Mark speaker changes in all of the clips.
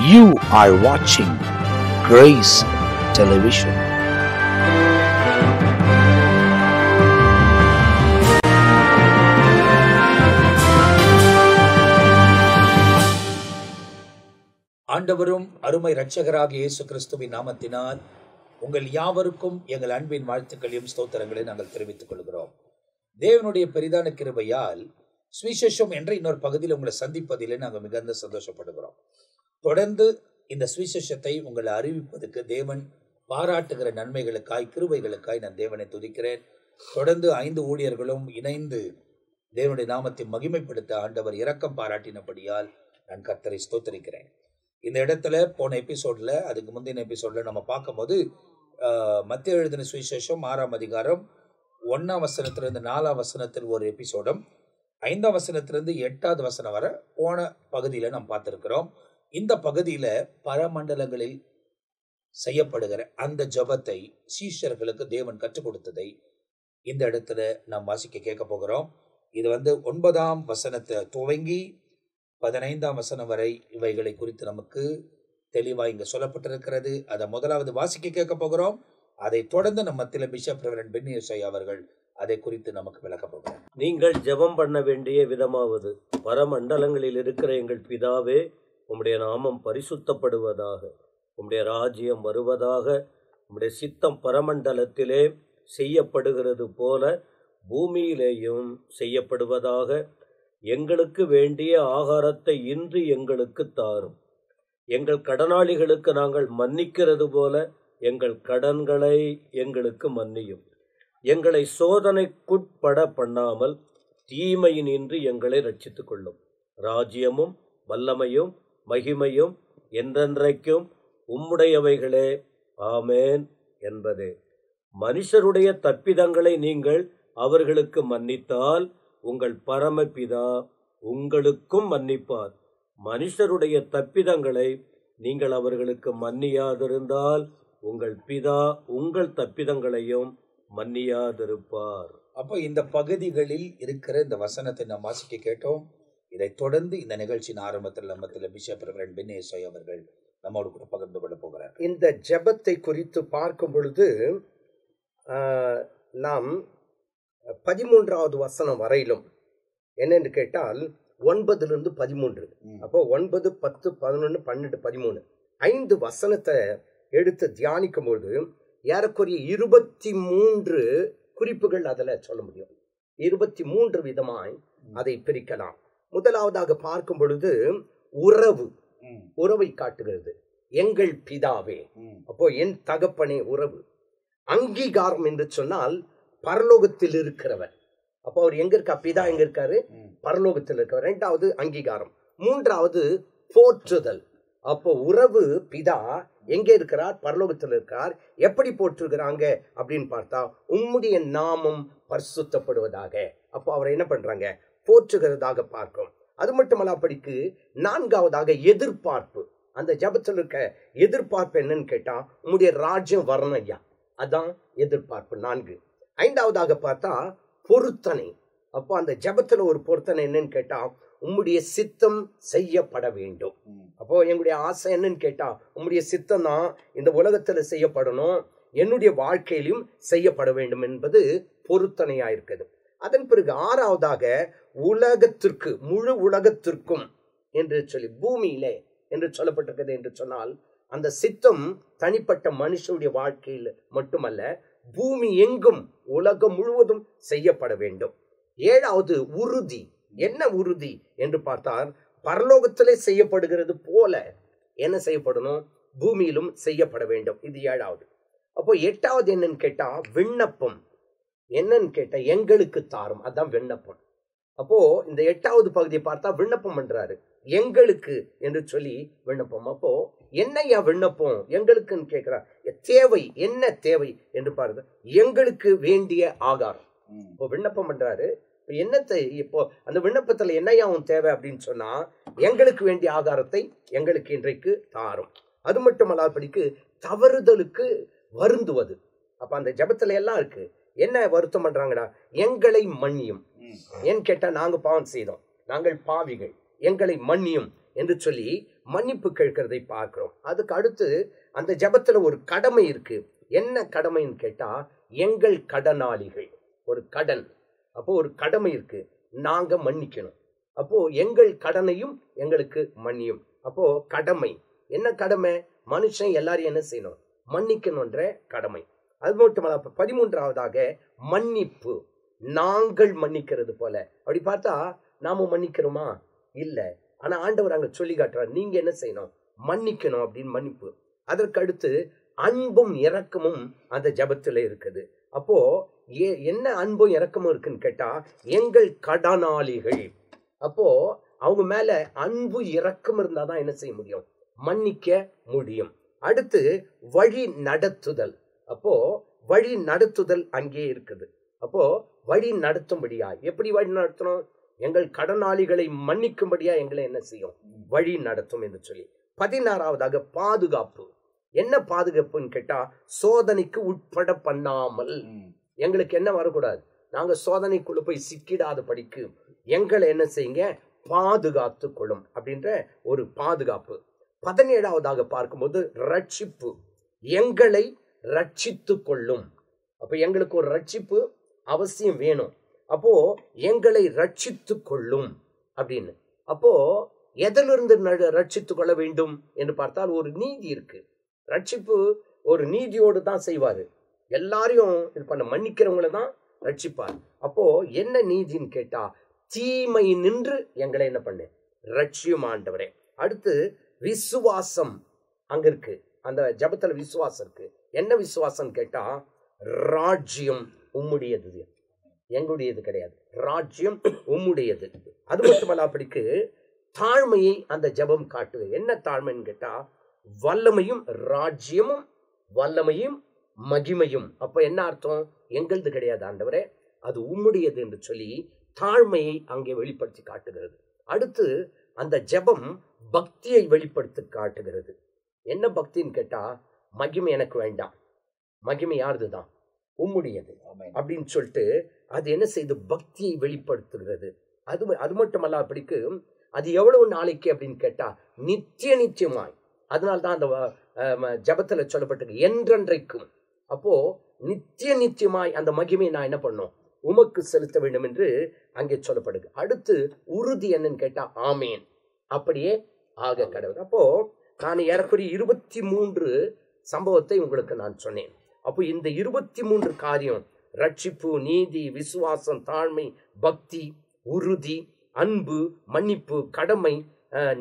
Speaker 1: You are watching Grace Television.
Speaker 2: ஆண்டவரும் அருமை இரட்சகராகிய இயேசு கிறிஸ்துவின் நாமத்தினால் உங்கள் யாவருக்கும் எங்கள் அன்பின் வாழ்த்துக்களையும் ஸ்தோத்திரங்களை நாங்கள் தெரிவித்துக் கொள்கிறோம். தேவனுடைய பெரிதான கிருபையால் சுவிசேஷம் என்ற இன்னொரு பகுதியில் உங்களை சந்திப்பதிலே நாங்கள் மிகுந்த சந்தோஷப்படுகிறோம். தொடர்ந்து இந்த சுவிசேஷத்தை உங்களை அறிவிப்பதற்கு தேவன் பாராட்டுகிற நன்மைகளுக்காய் கிருபைகளுக்காய் நான் தேவனை துதிக்கிறேன். தொடர்ந்து 5 ஊழியர்களும் இணைந்து தேவனுடைய நாமத்தை மகிமைப்படுத்த ஆண்டவர் இரக்கம் பாராட்டினபடியால் நான் கர்த்தரை ஸ்தோத்திரிக்கிறேன். இந்த இடத்துல போன எபிசோட்ல, அதுக்கு முந்தின எபிசோட்ல நம்ம பார்க்கும்போது மத்தேயு எழுதின சுவிசேஷம் 6ஆம் அதிகாரம் 1ஆம் வசனத்திலிருந்து 4ஆம் வசனத்தில் ஒரு எபிசோடும் 5ஆம் வசனத்திலிருந்து 8வது வசனம் வரை போன பகுதியில் நாம் பார்த்திருக்கிறோம். இந்த பகுதியில் பரமண்டலங்களில் செய்யப்படுகிற அந்த ஜபத்தை சீஷர்களுக்கு தேவன் கற்றுக் கொடுத்ததை இந்த இடத்துல நாம் வாசிக்க கேட்க போகிறோம். இது 9ஆம் வசனத்தை துவங்கி 15ஆம் வசனம் வரை இவைகளை குறித்து நமக்கு தெளிவாக இங்கே சொல்லப்பட்டிருக்கிறது. அதை முதலாவது வாசிக்க கேட்க போகிறோம். அதை தொடர்ந்து நம்ம மத்தியில் பிஷப் ரெவரண்ட் பென்னி யோசை அவர்கள் அதை குறித்து நமக்கு விளக்க போகிறோம்.
Speaker 3: நீங்கள் ஜெபம் பண்ண வேண்டிய விதமாவது, பரமண்டலங்களில் இருக்கிற எங்கள் பிதாவே, உம்முடைய நாமம் பரிசுத்தப்படுவதாக, உம்முடைய ராஜ்யம் வருவதாக, உம்முடைய சித்தம் பரமண்டலத்திலே செய்யப்படுகிறது போல பூமியிலேயும் செய்யப்படுவதாக. எங்களுக்கு வேண்டிய ஆகாரத்தை இன்று எங்களுக்கு தாரும். எங்கள் கடனாளிகளுக்கு நாங்கள் மன்னிக்கிறது போல எங்கள் கடன்களை எங்களுக்கு மன்னியும். எங்களை சோதனைக்குட்பட பண்ணாமல் தீமையினின்று எங்களை ரட்சித்துக் கொள்ளும். ராஜ்யமும் வல்லமையும் மகிமையும் என்றென்றைக்கும் உம்முடையவைகளே, ஆமேன் என்பதே. மனுஷருடைய தப்பிதங்களை நீங்கள் அவர்களுக்கு மன்னித்தால் உங்கள் பரமபிதா உங்களுக்கும் மன்னிப்பார். மனுஷருடைய தப்பிதங்களை நீங்கள் அவர்களுக்கு மன்னியாதிருந்தால் உங்கள் பிதா உங்கள் தப்பிதங்களையும் மன்னியாதிருப்பார்.
Speaker 2: அப்போ இந்த பகுதிகளில் இருக்கிற இந்த வசனத்தை நாம் வாசிக்க கேட்டோம். இதை தொடர்ந்து இந்த நிகழ்ச்சியின் ஆரம்பத்தில் நம்மத்தில் பிஷப் ரெவரண்ட் பென்னி யோசை அவர்கள் நம்மோடு கூட பகிர்ந்து கொள்ள போகிறார்.
Speaker 4: இந்த ஜெபத்தை குறித்து பார்க்கும் பொழுது நாம் 13வது வசனம் வரையிலும் என்னென்று கேட்டால் 9லிருந்து 13, அப்போ 9, 10, 11, 12, 13 5 வசனத்தை எடுத்து தியானிக்கும் பொழுது ஏறக்குறைய 23 குறிப்புகள் அதில் சொல்ல முடியும். 23 விதமாய் அதை பிரிக்கலாம். முதலாவதாக பார்க்கும் பொழுது உறவை காட்டுகிறது. எங்கள் பிதாவே, அப்போ என் தகப்பனே உறவு. அங்கீகாரம் என்று சொன்னால் பரலோகத்தில் இருக்கிறவர். அப்போ அவர் எங்க இருக்கா? பிதா எங்க இருக்காரு? பரலோகத்தில் இருக்கிறவர். 2வது அங்கீகாரம். 3வது போற்றுதல். அப்போ உறவு, பிதா எங்க இருக்கிறார்? பரலோகத்தில் இருக்கிறார். எப்படி போற்றுகிறாங்க அப்படின்னு பார்த்தா, உம்முடைய நாமம் பரிசுத்தப்படுவதாக. அப்போ அவரை என்ன பண்றாங்க? போற்றுகிறதாக பார்க்கும். அது மட்டுமல்ல, அப்படிக்கு 4வதாக எதிர்பார்ப்பு. அந்த ஜபத்தில் இருக்க எதிர்பார்ப்பு என்னன்னு கேட்டா, உம்முடைய ராஜ்யம் வரணும் ஐயா, அதான் எதிர்பார்ப்பு 4. 5வதாக பார்த்தா பொருத்தனை. அப்போ அந்த ஜபத்துல ஒரு பொருத்தனை என்னன்னு கேட்டா, உம்முடைய சித்தம் செய்யப்பட வேண்டும். அப்போ எங்களுடைய ஆசை என்னன்னு கேட்டா, உம்முடைய சித்தம் தான் இந்த உலகத்துல செய்யப்படணும், என்னுடைய வாழ்க்கையிலும் செய்யப்பட வேண்டும் என்பது பொருத்தனையா இருக்குது. அதன் பிறகு 6வதாக உலகத்திற்கு, முழு உலகத்திற்கும் என்று சொல்லி, பூமியிலே என்று சொல்லப்பட்டிருக்கிறது. என்று சொன்னால் அந்த சித்தம் தனிப்பட்ட மனுஷனுடைய வாழ்க்கையில் மட்டுமல்ல, பூமி எங்கும் உலகம் முழுவதும் செய்யப்பட வேண்டும். 7வது உறுதி. என்ன உறுதி என்று பார்த்தால், பரலோகத்திலே செய்யப்படுகிறது போல என்ன செய்யப்படணும்? பூமியிலும் செய்யப்பட வேண்டும். இது 7வது. அப்போ 8வது என்னன்னு கேட்டா விண்ணப்பம். என்னன்னு கேட்டா எங்களுக்கு தாரும், அதான் விண்ணப்பம். அப்போ இந்த 8வது பகுதியை பார்த்தா விண்ணப்பம் பண்றாரு, எங்களுக்கு என்று சொல்லி விண்ணப்பம். அப்போ என்னையா விண்ணப்பம்? எங்களுக்குன்னு கேட்கிறார். தேவை என்ன தேவை என்று பாருங்க. எங்களுக்கு வேண்டிய ஆகாரம். இப்போ விண்ணப்பம் பண்றாரு. என்னத்தை இப்போ அந்த விண்ணப்பத்துல என்னையாவும் தேவை அப்படின்னு சொன்னா, எங்களுக்கு வேண்டிய ஆகாரத்தை எங்களுக்கு இன்றைக்கு தாரும். அது மட்டுமல்லாதபடிக்கு தவறுதலுக்கு வருந்துவது. அப்ப அந்த ஜபத்துல எல்லாம் இருக்கு. என்ன வருத்தம் பண்றாங்கடா? எங்களை மன்னியும். ஏன்னு கேட்டா, நாங்க பாவம் செய்தோம், நாங்கள் பாவிகள், எங்களை மன்னியும் என்று சொல்லி மன்னிப்பு கேட்கிறதை பார்க்கிறோம். அதுக்கு அடுத்து அந்த ஜெபத்துல ஒரு கடமை இருக்கு. என்ன கடமைன்னு கேட்டா, எங்கள் கடனாளிகள், ஒரு கடன், அப்போ ஒரு கடமை இருக்கு, நாங்க மன்னிக்கணும். அப்போ எங்கள் கடனையும் எங்களுக்கு மன்னியும். அப்போ கடமை என்ன கடமை? மனுஷன் எல்லாரையும் என்ன செய்யணும்? மன்னிக்கணும்ன்ற கடமை. அது மட்டுமல்ல, 13ஆவதாக மன்னிப்பு, நாங்கள் மன்னிக்கிறது போல. அப்படி பார்த்தா நாம மன்னிக்கிறோமா? இல்ல. ஆனா ஆண்டவர் அங்க சொல்லி காட்டுறார், நீங்க என்ன செய்யணும்? மன்னிக்கணும் அப்படின்னு மன்னிப்பு. அதற்கு அடுத்து அன்பும் இரக்கமும் அந்த ஜபத்துல இருக்குது. அப்போ என்ன அன்பும் இரக்கமும் இருக்குன்னு கேட்டா, எங்கள் கடனாளிகள். அப்போ அவங்க மேல அன்பு இரக்கம் இருந்தாதான் என்ன செய்ய முடியும்? மன்னிக்க முடியும். அடுத்து வழி நடத்துதல். அப்போ வழி நடத்துதல் அங்கே இருக்குது. அப்போ வழி நடத்தும்படியா, எப்படி வழி நடத்தணும்? எங்கள் கடனாளிகளை மன்னிக்கும்படியா எங்களை என்ன செய்யும்? வழி நடத்தும் என்று சொல்லி. 16ஆவதாக பாதுகாப்பு. என்ன பாதுகாப்புன்னு கேட்டா, சோதனைக்கு உட்பட பண்ணாமல். எங்களுக்கு என்ன வரக்கூடாது? நாங்க சோதனைக்குள்ள போய் சிக்கிடாத படிக்கு எங்களை என்ன செய்யுங்க? பாதுகாத்து கொள்ளும் அப்படின்ற ஒரு பாதுகாப்பு. 17ஆவதாக பார்க்கும்போது ரட்சிப்பு, எங்களை ரட்சித்து கொள்ளும். அப்ப எங்களுக்கு ஒரு ரட்சிப்பு அவசியம் வேணும். அப்போ எங்களை ரட்சித்து கொள்ளும் அப்படின்னு. அப்போ எதிலிருந்து ரட்சித்து கொள்ள வேண்டும் என்று பார்த்தால் ஒரு நீதி இருக்கு. ரட்சிப்பு ஒரு நீதியோடு தான் செய்வாரு. எல்லாரையும் இது பண்ண மன்னிக்கிறவங்கள தான் ரட்சிப்பார். அப்போ என்ன நீதின்னு கேட்டா, தீமை நின்று எங்களை என்ன பண்ணு? ரட்சியும் ஆண்டவரே. அடுத்து விசுவாசம் அங்க இருக்கு. அந்த ஜபத்துல விசுவாசம் இருக்கு. என்ன விசுவாசம் கேட்டா, ராஜ்யம் உம்முடையது, எங்களுடையது கிடையாது. ராஜ்யம் உம்முடையது. அது மட்டுமல்ல, அப்படிக்கு தாழ்மையை அந்த ஜபம் காட்டுது. என்ன தாழ்மைன்னு கேட்டா, வல்லமையும் ராஜ்யமும் வல்லமையும் மகிமையும். அப்ப என்ன அர்த்தம்? எங்களது கிடையாது ஆண்டவரே, அது உம்முடையது என்று சொல்லி தாழ்மையை அங்கே வெளிப்படுத்தி காட்டுகிறது. அடுத்து அந்த ஜபம் பக்தியை வெளிப்படுத்தி காட்டுகிறது. என்ன பக்தின்னு கேட்டா, மகிமை எனக்கு வேண்டாம், மகிமை யாருதுதான்? உம்முடையது அப்படின்னு சொல்லிட்டு அது என்ன செய்து? பக்தியை வெளிப்படுத்துகிறது. அது மட்டுமல்ல, அப்படிக்கு அது எவ்வளவு நாளைக்கு அப்படின்னு கேட்டா, நித்தியமாய். அதனால்தான் அந்த ஜபத்துல சொல்லப்பட்டிருக்கு, என்றென்றைக்கும். அப்போ நித்தியமாய் அந்த மகிமையை நான் என்ன பண்ணும்? உமக்கு செலுத்த வேண்டும் என்று அங்கே சொல்லப்படுது. அடுத்து உறுதி என்னன்னு கேட்டா, ஆமேன், அப்படியே ஆக கடவுள். அப்போ நான் ஏறக்குறைய 23 சம்பவத்தை உங்களுக்கு நான் சொன்னேன். அப்போ இந்த 23 காரியம், ரட்சிப்பு, நீதி, விசுவாசம், தாழ்மை, பக்தி, உறுதி, அன்பு, மன்னிப்பு, கடமை,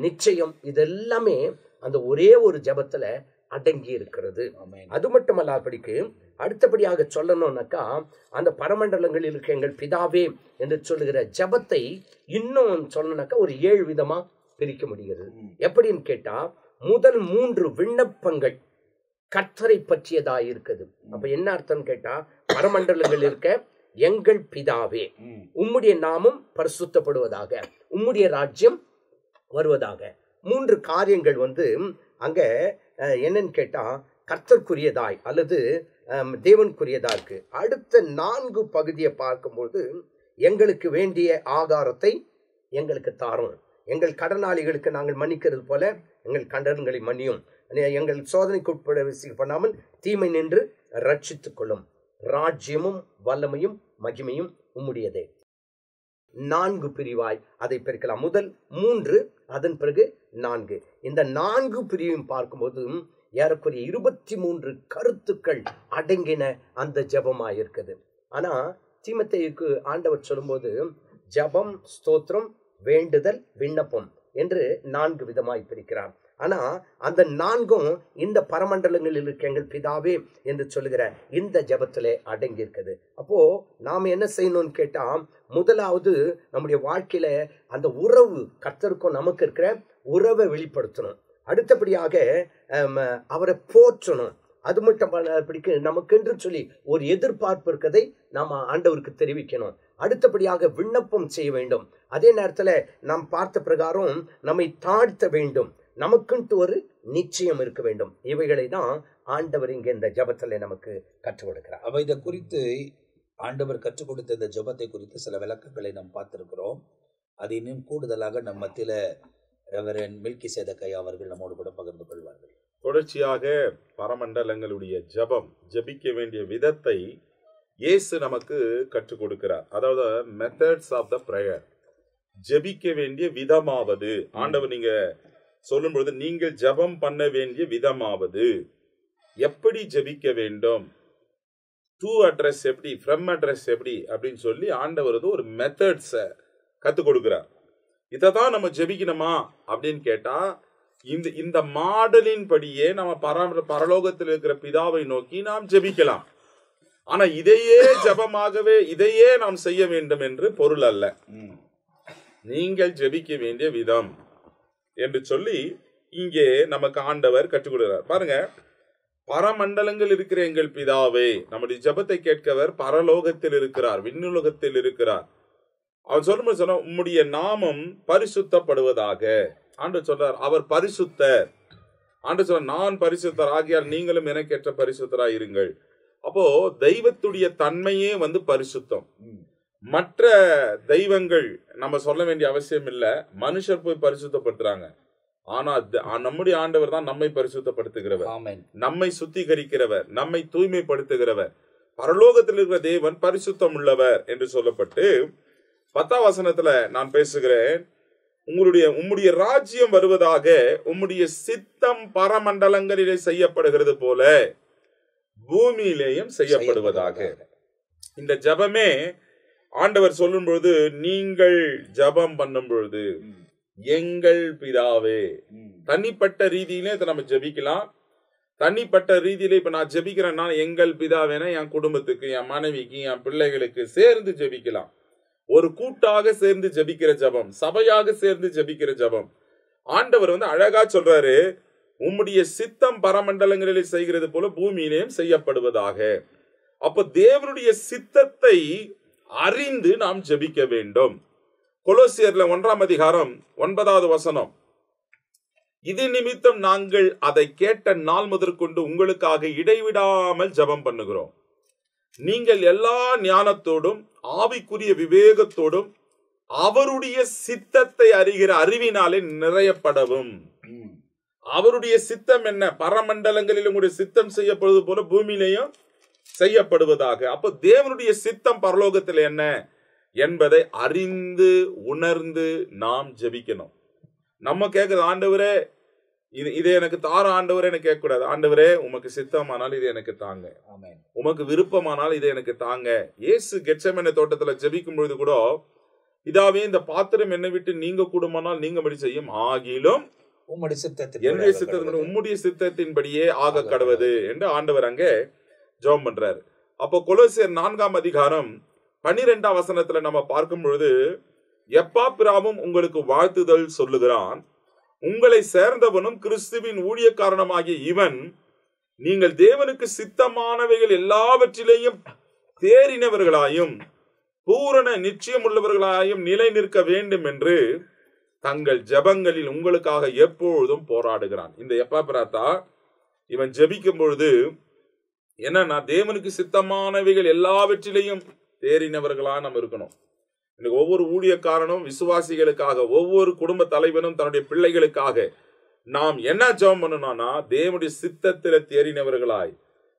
Speaker 4: நிச்சயம், இதெல்லாமே அந்த ஒரே ஒரு ஜபத்துல அடங்கி இருக்கிறது. அது மட்டுமல்ல, அப்படிக்கு அடுத்தபடியாக சொல்லணும்னாக்கா, அந்த பரமண்டலங்களில் இருக்க எங்கள் பிதாவே என்று சொல்லுகிற ஜபத்தை இன்னும் சொல்லணும்னாக்கா ஒரு 7 விதமா பிரிக்க முடிகிறது. எப்படின்னு கேட்டா, முதல் 3 விண்ணப்பங்கள் கர்த்தரை பற்றியதா இருக்குது. அப்ப என்ன அர்த்தம் கேட்டா, பரமண்டலங்கள் இருக்க எங்கள் பிதாவே, உம்முடைய நாமம் பரிசுத்தப்படுவதாக, உம்முடைய ராஜ்யம் வருவதாக. 3 காரியங்கள் அங்க என்னன்னு கேட்டா, கர்த்தருக்குரியதாய் அல்லது தேவனுக்குரியதா இருக்கு. அடுத்த 4 பகுதியை பார்க்கும்போது, எங்களுக்கு வேண்டிய ஆகாரத்தை எங்களுக்கு தாரும், எங்கள் கடனாளிகளுக்கு நாங்கள் மன்னிக்கிறது போல எங்கள் கடன்களை மன்னியும், எங்கள் சோதனைக்கு உட்பட பண்ணாமல் தீமை நின்று ரட்சித்துக் கொள்ளும், ராஜ்யமும் வல்லமையும் மகிமையும் உம்முடையதே. 4 பிரிவாய் அதை பிரிக்கலாம். முதல் 3, அதன் பிறகு 4. இந்த 4 பிரிவையும் பார்க்கும்போது ஏறக்குறைய 23 கருத்துக்கள் அடங்கின அந்த ஜபமாயிருக்குது. ஆனா தீமோத்தேயுக்கு ஆண்டவர் சொல்லும்போது, ஜபம், ஸ்தோத்திரம், வேண்டுதல், விண்ணப்பம் என்று 4 விதமாய் பிரிக்கிறார். ஆனா அந்த 4ம் இந்த பரமண்டலங்களில் இருக்க எங்கள் பிதாவே என்று சொல்லுகிற இந்த ஜபத்திலே அடங்கி இருக்குது. அப்போ நாம என்ன செய்யணும்னு கேட்டா, முதலாவது நம்முடைய வாழ்க்கையில அந்த உறவு, கர்த்தருக்கும் நமக்கு இருக்கிற உறவை வெளிப்படுத்தணும். அடுத்தபடியாக அவரை போற்றணும். அது மட்டும் பிடிக்க நமக்கென்று சொல்லி ஒரு எதிர்பார்ப்பு இருக்கிறதை நாம ஆண்டவருக்கு தெரிவிக்கணும். அடுத்தபடியாக விண்ணப்பம் செய்ய வேண்டும். அதே நேரத்துல நாம் பார்த்த பிரகாரம் நம்மை தாழ்த்த வேண்டும். நமக்குன்ட்டு ஒரு நிச்சயம் இருக்க வேண்டும். இவைகளை தான் ஆண்டவர் இங்க இந்த ஜபத்துல நமக்கு கற்றுக் கொடுக்கிறார்.
Speaker 2: அவ இதை குறித்து ஆண்டவர் கற்றுக் கொடுத்த இந்த ஜபத்தை குறித்து சில விளக்கங்களை நாம் பார்த்திருக்கிறோம். அது இன்னும் கூடுதலாக நம்ம மத்தியில ரெவரண்ட் மில்கி சேதக்கை அவர்கள் நம்மோடு கூட பகிர்ந்து கொள்வார்கள்.
Speaker 5: தொடர்ச்சியாக பரமண்டலங்களுடைய ஜபம், ஜபிக்க வேண்டிய விதத்தை இயேசு நமக்கு கற்றுக் கொடுக்கிறார். அதாவது மெத்தட்ஸ் ஆஃப் த பிரேயர், ஜபிக்க வேண்டிய விதமாவது. ஆண்டவர் நீங்க சொல்லும் பொழுது நீங்கள் ஜபம் பண்ண வேண்டிய விதமாவது, எப்படி ஜபிக்க வேண்டும், டு அட்ரஸ் எப்படி, ஃப்ரம் அட்ரஸ் எப்படி அப்படின்னு சொல்லி ஆண்டவர் ஒரு மெத்தட்ஸை கற்றுக் கொடுக்கிறார். இதை தான் நம்ம ஜபிக்கணுமா அப்படின்னு கேட்டா, இந்த மாடலின் படியே நம்ம பரலோகத்தில் இருக்கிற பிதாவை நோக்கி நாம் ஜபிக்கலாம். ஆனா இதையே ஜபமாகவே இதையே நாம் செய்ய வேண்டும் என்று பொருள் அல்ல. நீங்கள் ஜபிக்க வேண்டிய விதம் என்று சொல்லி இங்கே நமக்கு ஆண்டவர் கற்றுக் கொடுக்கிறார். பாருங்க, பரமண்டலங்கள் இருக்கிற எங்கள் பிதாவே, நம்முடைய ஜபத்தை கேட்கவர் பரலோகத்தில் இருக்கிறார், விண்ணுலகத்தில் இருக்கிறார். அவர் சொல்லும்போது சொன்ன உம்முடைய நாமம் பரிசுத்தப்படுவதாக. ஆண்டவர் சொல்றார் அவர் பரிசுத்தர். ஆண்டவர் சொல்ற நான் பரிசுத்தர் ஆகியால் நீங்களும் எனக்கேற்ற பரிசுத்தராய் இருங்கள். அப்போ தெய்வத்துடைய தன்மையே பரிசுத்தம். மற்ற தெய்வங்கள் நம்ம சொல்ல வேண்டிய அவசியம் இல்லை, மனுஷர் போய் பரிசுத்தப்படுத்துறாங்க. ஆனா நம்முடைய ஆண்டவர் தான் நம்மை பரிசுத்தப்படுத்துகிறவர், நம்மை சுத்திகரிக்கிறவர், நம்மை தூய்மைப்படுத்துகிறவர். பரலோகத்தில் இருக்கிற தேவன் பரிசுத்தம் உள்ளவர் என்று சொல்லப்பட்டு 10ஆம் வசனத்துல நான் பேசுகிறேன், உம்முடைய ராஜ்யம் வருவதாக, உம்முடைய சித்தம் பரமண்டலங்களிலே செய்யப்படுகிறது போல பூமியிலேயும் செய்யப்படுவதாக. இந்த ஜபமே ஆண்டவர் சொல்லும் பொழுது, நீங்கள் ஜபம் பண்ணும் பொழுது எங்கள் பிதாவே, தனிப்பட்ட ரீதியிலே இதை நம்ம ஜபிக்கலாம். தனிப்பட்ட ரீதியில இப்ப நான் ஜபிக்கிறேன்னா எங்கள் பிதாவேனா என் குடும்பத்துக்கு, என் மனைவிக்கு, என் பிள்ளைகளுக்கு சேர்ந்து ஜபிக்கலாம். ஒரு கூட்டாக சேர்ந்து ஜபிக்கிற ஜபம், சபையாக சேர்ந்து ஜபிக்கிற ஜபம். ஆண்டவர் அழகா சொல்றாரு, உம்முடைய சித்தம் பரமண்டலங்களிலே செய்கிறது போல பூமியிலேயும் செய்யப்படுவதாக. அப்ப தேவனுடைய சித்தத்தை அறிந்து நாம் ஜபிக்க வேண்டும். கொலோசியர்ல 1ஆம் அதிகாரம் 9வது வசனம், இது நிமித்தம் நாங்கள் அதை கேட்ட நாள் முதற்கொண்டு உங்களுக்காக இடைவிடாமல் ஜபம் பண்ணுகிறோம். நீங்கள் எல்லா ஞானத்தோடும் ஆவிக்குரிய விவேகத்தோடும் அவருடைய சித்தத்தை அறிகிற அறிவினாலே நிறையப்படவும். அவருடைய சித்தம் என்ன? பரமண்டலங்களில் உங்களுடைய சித்தம் செய்யப்படுவது போல பூமியிலையும் செய்யப்படுவதாக. அப்போ தேவனுடைய சித்தம் பரலோகத்தில் என்ன என்பதை அறிந்து உணர்ந்து நாம் ஜெபிக்கணும். நம்ம கேட்குறது, ஆண்டவரே இது எனக்கு தார ஆண்டவரே எனக்கு கேட்கக்கூடாது. ஆண்டவரே உமக்கு சித்தமானால் இது எனக்கு தாங்க, உமக்கு விருப்பமானால் இதை எனக்கு தாங்க. இயேசு கெத்செமனே தோட்டத்துல ஜெபிக்கும் பொழுது கூட, இதாவே இந்த பாத்திரம் என்னை விட்டு நீங்க கூடுமானால் நீங்கபடி செய்யும், ஆகிலும் உம்முடைய சித்தத்தின்படியே ஆக கடவது என்று ஆண்டவர் அங்கே ஜெபம் பண்றாரு. அப்போ கொலோசியர் 4ஆம் அதிகாரம் 12ஆம் வசனத்துல நம்ம பார்க்கும் பொழுது, எப்பாப்பிராவும் உங்களுக்கு வாழ்த்துதல் சொல்லுகிறான், உங்களை சேர்ந்தவனும் கிறிஸ்துவின் ஊழியக்காரனுமாகிய இவன் நீங்கள் தேவனுக்கு சித்தமானவைகள் எல்லாவற்றிலேயும் தேறினவர்களாயும் பூரண நிச்சயம் உள்ளவர்களாயும் நிலை நிற்க வேண்டும் என்று தங்கள் ஜபங்களில் உங்களுக்காக எப்பொழுதும் போராடுகிறான். இந்த எப்பாப்பிராத்தா இவன் ஜபிக்கும் பொழுது என்னன்னா, தேவனுக்கு சித்தமானவைகள் எல்லாவற்றிலையும் தேறினவர்களா நம்ம இருக்கணும். இன்னைக்கு ஒவ்வொரு ஊழியக்காரனும் விசுவாசிகளுக்காக, ஒவ்வொரு குடும்ப தலைவனும் தன்னுடைய பிள்ளைகளுக்காக நாம் என்ன ஜெபம் பண்ணணும்னா, தேவனுடைய சித்தத்தில தேறினவர்களாய்,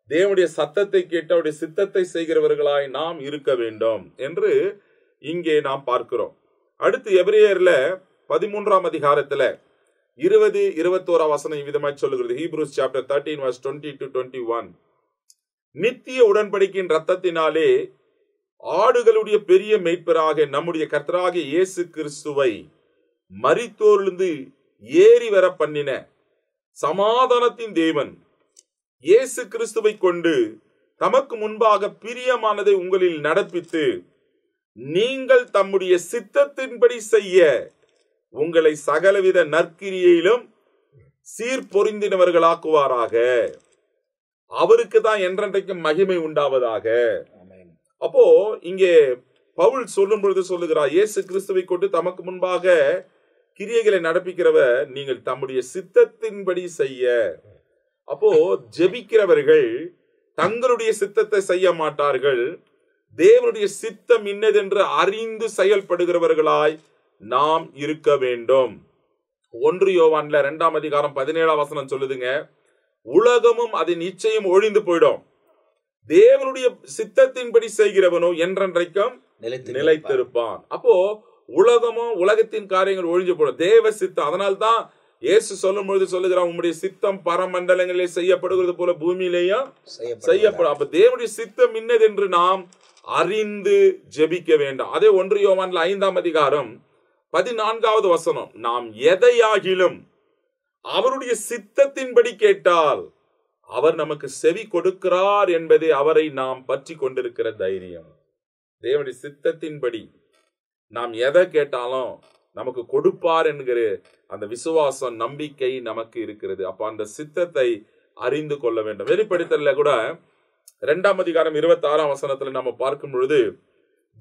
Speaker 5: தேவனுடைய சத்தத்தை கேட்டு அவருடைய சித்தத்தை செய்கிறவர்களாய் நாம் இருக்க வேண்டும் என்று இங்கே நாம் பார்க்கிறோம். அடுத்து எபிரேயர்ல 13ஆம் அதிகாரத்துல 20-21 வசனம் இவ்விதமாய் சொல்லுகிறது. ஹீப்ரூஸ் சாப்டர் 13 verse 20-21, நித்திய உடன்படிக்கையின் ரத்தத்தினாலே ஆடுகளுடைய பெரிய மேய்ப்பராக நம்முடைய கர்த்தராகிய இயேசு கிறிஸ்துவை மரித்தோரிலிருந்து ஏறி வர பண்ணின சமாதானத்தின் தேவன் இயேசு கிறிஸ்துவை கொண்டு தமக்கு முன்பாக பிரியமானதை உங்களில் நடப்பித்து நீங்கள் தம்முடைய சித்தத்தின்படி செய்ய உங்களை சகலவித நற்கிரியையிலும் சீர்பொருந்தினவர்களாக்குவாராக. அவருக்கு தான் என்றென்றைக்கும் மகிமை உண்டாவதாக. அப்போ இங்கே பவுல் சொல்லும் பொழுது சொல்லுகிறார், இயேசு கிறிஸ்துவை கொண்டு தமக்கு முன்பாக கிரியைகளை நடப்பிக்கிறவர் நீங்கள் தம்முடைய சித்தத்தின்படி செய்ய. அப்போ ஜெபிக்கிறவர்கள் தங்களுடைய சித்தத்தை செய்ய மாட்டார்கள், தேவனுடைய சித்தம் இன்னதென்று அறிந்து செயல்படுகிறவர்களாய் நாம் இருக்க வேண்டும். 1 யோவான்ல 2ஆம் அதிகாரம் 17ஆம் வசனம் சொல்லுதுங்க, உலகமும் அதன் நிச்சயம் ஒழிந்து போயிடும், தேவனுடைய சித்தத்தின்படி செய்கிறவனோ என்றென்றைக்கும் நிலைத்திருப்பான். அப்போ உலகமும் உலகத்தின் காரியங்கள் ஒழிஞ்சு போடும், தேவ சித்தம். அதனால்தான் இயேசு சொல்லும் பொழுது சொல்லுகிறான், உம்முடைய சித்தம் பரமண்டலங்களிலே செய்யப்படுகிறது போல பூமியிலேயும் செய்யப்படும். அப்ப தேவனுடைய சித்தம் இன்னது என்று நாம் அறிந்து ஜெபிக்க வேண்டும். அதே 1 யோவான்ல 5ஆம் அதிகாரம் 14வது வசனம், நாம் எதையாகிலும் அவருடைய சித்தத்தின்படி கேட்டால் அவர் நமக்கு செவி கொடுக்கிறார் என்பதே அவரை நாம் பற்றி கொண்டிருக்கிற தைரியம். தேவனுடைய சித்தத்தின்படி நாம் எதை கேட்டாலும் நமக்கு கொடுப்பார் என்கிற அந்த விசுவாசம், நம்பிக்கை நமக்கு இருக்கிறது. அப்ப அந்த சித்தத்தை அறிந்து கொள்ள வேண்டும். வெளிப்படுத்தல கூட 2ஆம் அதிகாரம் 26ஆம் வசனத்துல நம்ம பார்க்கும் பொழுது,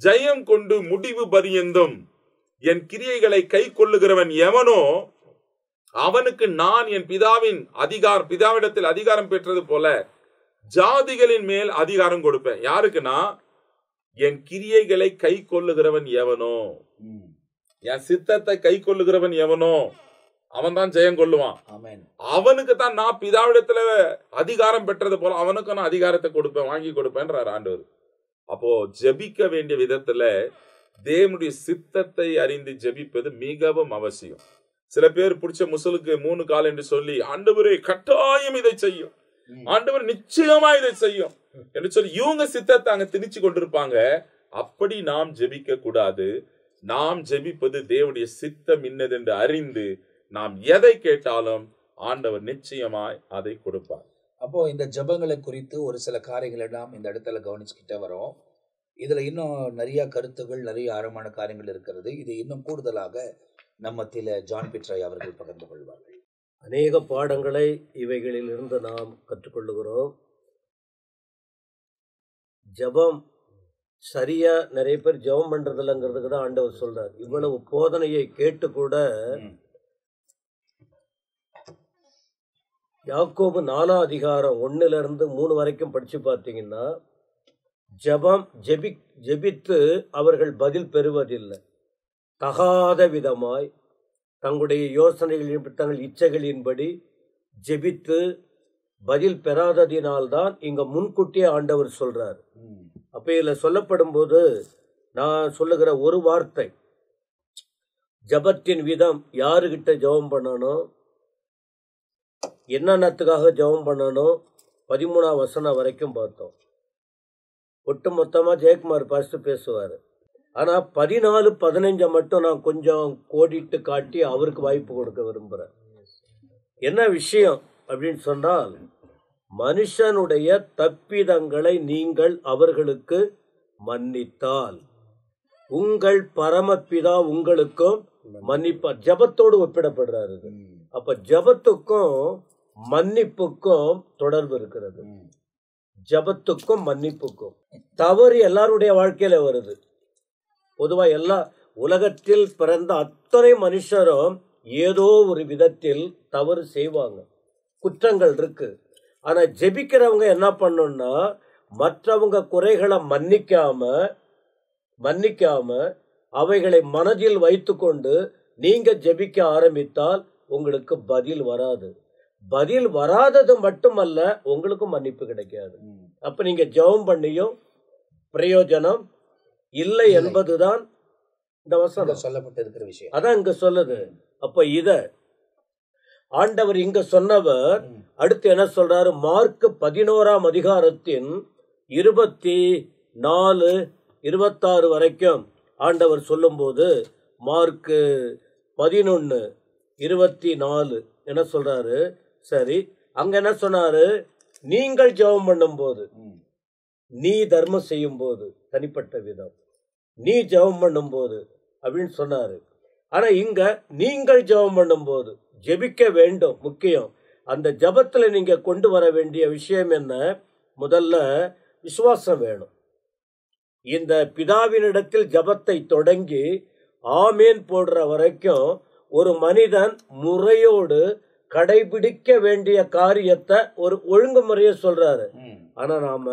Speaker 5: ஜெயம் கொண்டு முடிவு பரியந்தும் என் கிரியைகளை கை கொள்ளுகிறவன் எவனோ அவனுக்கு நான் என் பிதாவிடத்தில் அதிகாரம் பெற்றது போல ஜாதிகளின் மேல் அதிகாரம் கொடுப்பேன். யாருக்குன்னா, என் கிரியைகளை கை கொள்ளுகிறவன் எவனோ, என் சித்தத்தை கை கொள்ளுகிறவன் எவனோ அவன் தான் ஜெயம் கொள்ளுவான். அவனுக்கு தான் நான் பிதாவிடத்துல அதிகாரம் பெற்றது போல அவனுக்கு நான் அதிகாரத்தை கொடுப்பேன், வாங்கி கொடுப்பேன்றார் ஆண்டவர். அப்போ ஜெபிக்க வேண்டிய விதத்துல தேவனுடைய சித்தத்தை அறிந்து ஜெபிப்பது மிகவும் அவசியம். சில பேர் பிடிச்ச முசலுக்கு 3 கால் என்று சொல்லி, ஆண்டவரே கட்டாயம் இதை செய்யும், ஆண்டவர் நிச்சயமா இதை செய்யும் என்று சொல்லி இவங்க சித்தத்தை அங்க திணிச்சு கொண்டிருப்பாங்க. அப்படி நாம் ஜெபிக்க கூடாது. நாம் ஜெபிப்பது தேவனுடைய சித்தம் இன்னதென்று அறிந்து நாம் எதை கேட்டாலும் ஆண்டவர் நிச்சயமாய் அதை கொடுப்பார்.
Speaker 2: அப்போ இந்த ஜெபங்களை குறித்து ஒரு சில காரியங்களை நாம் இந்த இடத்துல கவனிச்சுக்கிட்டே வரோம். இதுல இன்னும் நிறைய கருத்துகள், நிறைய ஆழமான காரியங்கள் இருக்கிறது. இது இன்னும் கூடுதலாக நம்மத்தில ஜான் பீட்டர் அவர்கள் பகிர்ந்து கொள்வார்கள்.
Speaker 3: அநேக பாடங்களை இவைகளில் இருந்து நாம் கற்றுக்கொள்ளுகிறோம். ஜெபம் சரியா நிறைய பேர் ஜெபம் பண்றதில்லைங்கிறதுக்கு தான் ஆண்டவர் சொல்றார். இவ்வளவு போதனையை கேட்டு கூட யாக்கோபு 4ஆம் அதிகாரம் 1-3 வரைக்கும் படிச்சு பார்த்தீங்கன்னா, ஜெபித்து அவர்கள் பதில் பெறுவதில்லை, தகாத விதமாய் தங்களுடைய யோசனைகளின் தங்கள் இச்சைகளின்படி ஜெபித்து பதில் பெறாததினால்தான் இங்க முன்கூட்டியே ஆண்டவர் சொல்றார். அப்ப இதுல சொல்லப்படும் போது நான் சொல்லுகிற ஒரு வார்த்தை, ஜபத்தின் விதம், யாருகிட்ட ஜெபம் பண்ணணும், என்னத்துக்காக ஜெபம் பண்ணணும், 13ஆம் வசனம் வரைக்கும் பார்த்தோம். ஒட்டு மொத்தமா ஜெயக்குமார் பாஸ்ட் பேசுவார். ஆனா 14-15 மட்டும் நான் கொஞ்சம் கோடிட்டு காட்டி அவருக்கு வாய்ப்பு கொடுக்க விரும்புறேன். என்ன விஷயம் அப்படின்னு சொன்னால், மனுஷனுடைய தப்பிதங்களை நீங்கள் அவர்களுக்கு மன்னித்தால் உங்கள் பரமபிதா உங்களுக்கும் மன்னிப்பார். ஜபத்தோடு ஒப்பிடப்படுறாரு. அப்ப ஜபத்துக்கும் மன்னிப்புக்கும் தொடர்பு இருக்கிறது. ஜபத்துக்கும் மன்னிப்புக்கும். தவறு எல்லாருடைய வாழ்க்கையில வருது. பொதுவா எல்லா உலகத்தில் பிறந்த அத்தனை மனுஷரும் ஏதோ ஒரு விதத்தில் தவறு செய்வாங்க, குற்றங்கள் இருக்கு. ஆனா ஜெபிக்கிறவங்க என்ன பண்ணணும்னா, மற்றவங்க குறைகளை மன்னிக்காம அவைகளை மனதில் வைத்துக்கொண்டு நீங்க ஜெபிக்க ஆரம்பித்தால் உங்களுக்கு பதில் வராது. பதில் வராதது மட்டுமல்ல, உங்களுக்கு மன்னிப்பு கிடைக்காது. அப்ப நீங்க ஜெபம் பண்ணியும் பிரயோஜனம் இல்லை என்பதுதான் இந்த வசனம்
Speaker 2: சொல்லப்பட்டிருக்கிற விஷயம்.
Speaker 3: அதான் இங்க சொல்லுது. அப்ப இத ஆண்டவர் இங்க சொன்னவர் அடுத்து என்ன சொல்றாரு, மார்க் 11ஆம் அதிகாரத்தின் 24-26 வரைக்கும் ஆண்டவர் சொல்லும் போது, மார்க் 11:24 என்ன சொல்றாரு. சரி, அங்க என்ன சொன்னாரு, நீங்கள் ஜெபம் பண்ணும் போது, நீ தர்மம் செய்யும் போது தனிப்பட்ட விதம், நீ ஜெபம் பண்ணும் போது அப்படின்னு சொன்னாரு. ஆனா இங்க நீங்கள் ஜெபம் பண்ணும் போது ஜெபிக்க வேண்டும், முக்கியம். அந்த ஜெபத்துல நீங்க கொண்டு வர வேண்டிய விஷயம் என்ன, முதல்ல விசுவாசம் வேணும். இந்த பிதாவினிடத்தில் ஜெபத்தை தொடங்கி ஆமேன் போடுற வரைக்கும் ஒரு மனிதன் முறையோடு கடைபிடிக்க வேண்டிய காரியத்தை ஒரு ஒழுங்குமுறையை சொல்றாரு. ஆனா நாம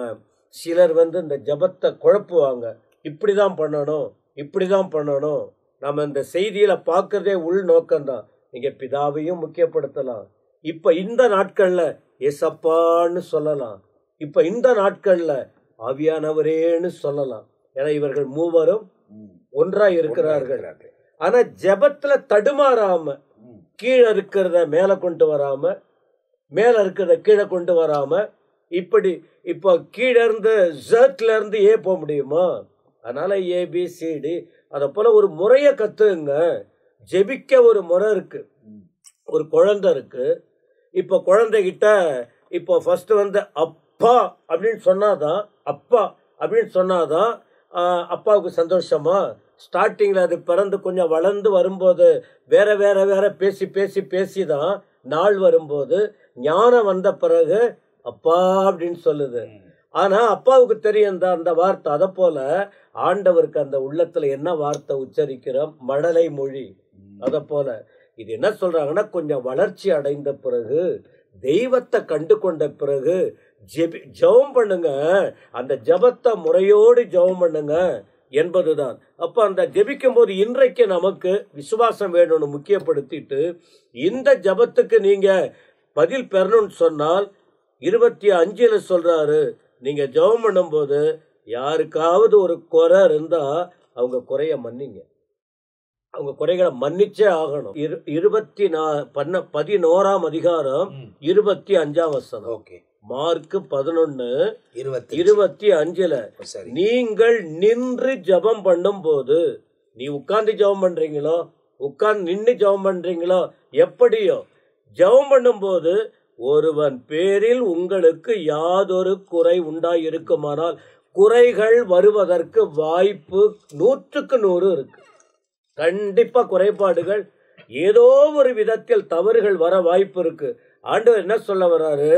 Speaker 3: சிலர் இந்த ஜெபத்தை குழப்புவாங்க. இப்படிதான் பண்ணணும், இப்படிதான் பண்ணணும். நம்ம இந்த செய்தியில பார்க்கறதே உள் நோக்கம்தான். நீங்க பிதாவையும் முக்கியப்படுத்தலாம். இப்ப இந்த நாட்கள்ல ஏசப்பான்னு சொல்லலாம். இப்ப இந்த நாட்கள்ல ஆவியானவரேன்னு சொல்லலாம். ஏன்னா இவர்கள் மூவரும் ஒன்றாய் இருக்கிறார்கள். ஆனா ஜெபத்துல தடுமாறாம, கீழே இருக்கிறத மேல கொண்டு வராம, மேல இருக்கிறத கீழே கொண்டு வராம, இப்படி இப்போ கீழே இருந்து ஜெட்ல இருந்து ஏ போக முடியுமா? அதனால ஏபிசிடி அதை போல ஒரு முறையை கத்துங்க. ஜெபிக்க ஒரு முறை இருக்கு. ஒரு குழந்தை இருக்கு. இப்போ குழந்தைகிட்ட இப்போ ஃபர்ஸ்ட் வந்து அப்பா அப்படின்னு சொன்னாதான், அப்பா அப்படின்னு சொன்னாதான் அப்பாவுக்கு சந்தோஷமா? ஸ்டார்டிங்ல அது பிறந்து கொஞ்சம் வளர்ந்து வரும்போது வேற வேற வேற பேசி பேசி பேசி தான் நாள் வரும்போது ஞானம் வந்த பிறகு அப்பா அப்படின்னு சொல்லுது. ஆனா அப்பாவுக்கு தெரியும் அந்த வார்த்தை. அதை போல ஆண்டவருக்கு அந்த உள்ளத்துல என்ன வார்த்தை உச்சரிக்கிறோம்? மழலை மொழி. அதை போல இது என்ன சொல்றாங்கன்னா, கொஞ்சம் வளர்ச்சி அடைந்த பிறகு, தெய்வத்தை கண்டு கொண்ட பிறகு ஜெபம் பண்ணுங்க. அந்த ஜெபத்தை முறையோடு ஜெபம் பண்ணுங்க என்பதுதான். அப்ப அந்த ஜெபிக்கும் போது இன்றைக்கு நமக்கு விசுவாசம் வேணும்னு முக்கியப்படுத்திட்டு, இந்த ஜெபத்துக்கு நீங்க பதில் பெறணும்னு சொன்னால் 25 சொல்றாரு, நீங்க ஜெபம் பண்ணும்போது யாருக்காவது ஒரு குறை இருந்தா அவங்க குறைய மன்னிங்க. அவங்க குறைகளை மன்னிச்சே ஆகணும். 11ஆம் அதிகாரம் 25ஆம் வசனம். மார்க் 11:25 நீங்கள் நின்று ஜெபம் பண்ணும் போது, நீ உட்கார்ந்து ஜெபம் பண்றீங்களோ உட்கார்ந்து நின்று ஜெபம் பண்றீங்களோ எப்படியோ, ஜெபம் பண்ணும் போது ஒருவன் பேரில் உங்களுக்கு யாதொரு குறை உண்டாயிருக்குமானால், குறைகள் வருவதற்கு வாய்ப்பு 100க்கு 100 இருக்கு. கண்டிப்பா குறைபாடுகள் ஏதோ ஒரு விதத்தில் தவறுகள் வர வாய்ப்பு இருக்கு. ஆண்டவர் என்ன சொல்ல வர்றாரு?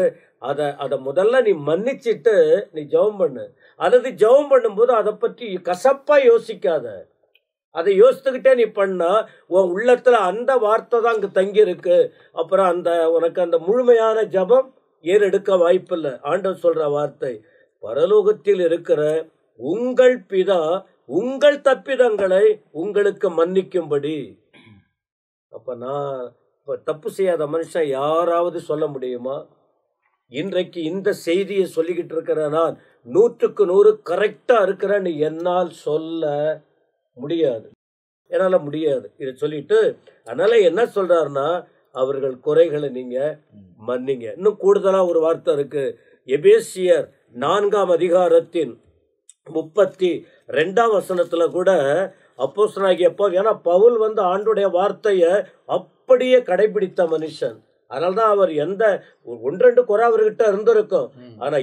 Speaker 3: அதை முதல்ல நீ மன்னிச்சிட்டு நீ ஜெபம் பண்ணு. அல்லது ஜெபம் பண்ணும்போது அதை பற்றி கசப்பா யோசிக்காத. அதை யோசித்துக்கிட்டே நீ பண்ணா உன் உள்ளத்துல அந்த வார்த்தை தான் அங்க தங்கி இருக்கு. அப்புறம் உனக்கு அந்த முழுமையான ஜெபம் ஏறெடுக்க வாய்ப்பு இல்லை. ஆண்டவர் சொல்ற வார்த்தை, பரலோகத்தில் இருக்கிற உங்கள் பிதா உங்கள் தப்பிதங்களை உங்களுக்கு மன்னிக்கும்படி. அப்ப நான் தப்பு செய்யாத மனுஷன் யாராவது சொல்ல முடியுமா? இன்றைக்கு இந்த செய்தியை சொல்லிக்கிட்டு இருக்கிற நான் 100க்கு 100 கரெக்டா இருக்கிறேன்னு என்னால் சொல்ல முடியாது. என்னால முடியாது இதை சொல்லிட்டு, அதனால என்ன சொல்றாருன்னா, அவர்கள் குறைகளை நீங்க மன்னிங்க. இன்னும் கூடுதலா ஒரு வார்த்தை இருக்கு. எபேசியர் 4ஆம் அதிகாரத்தின் 32ஆம் வசனத்துல கூட அப்போஸ்தலனாகிய பவுல், ஏன்னா பவுல் வந்து ஆண்டுடைய வார்த்தைய அப்படியே கடைபிடித்த மனுஷன். அதனால்தான் அவர் எந்த 1-2 குறை அவர்கிட்ட இருந்திருக்கும். ஆனா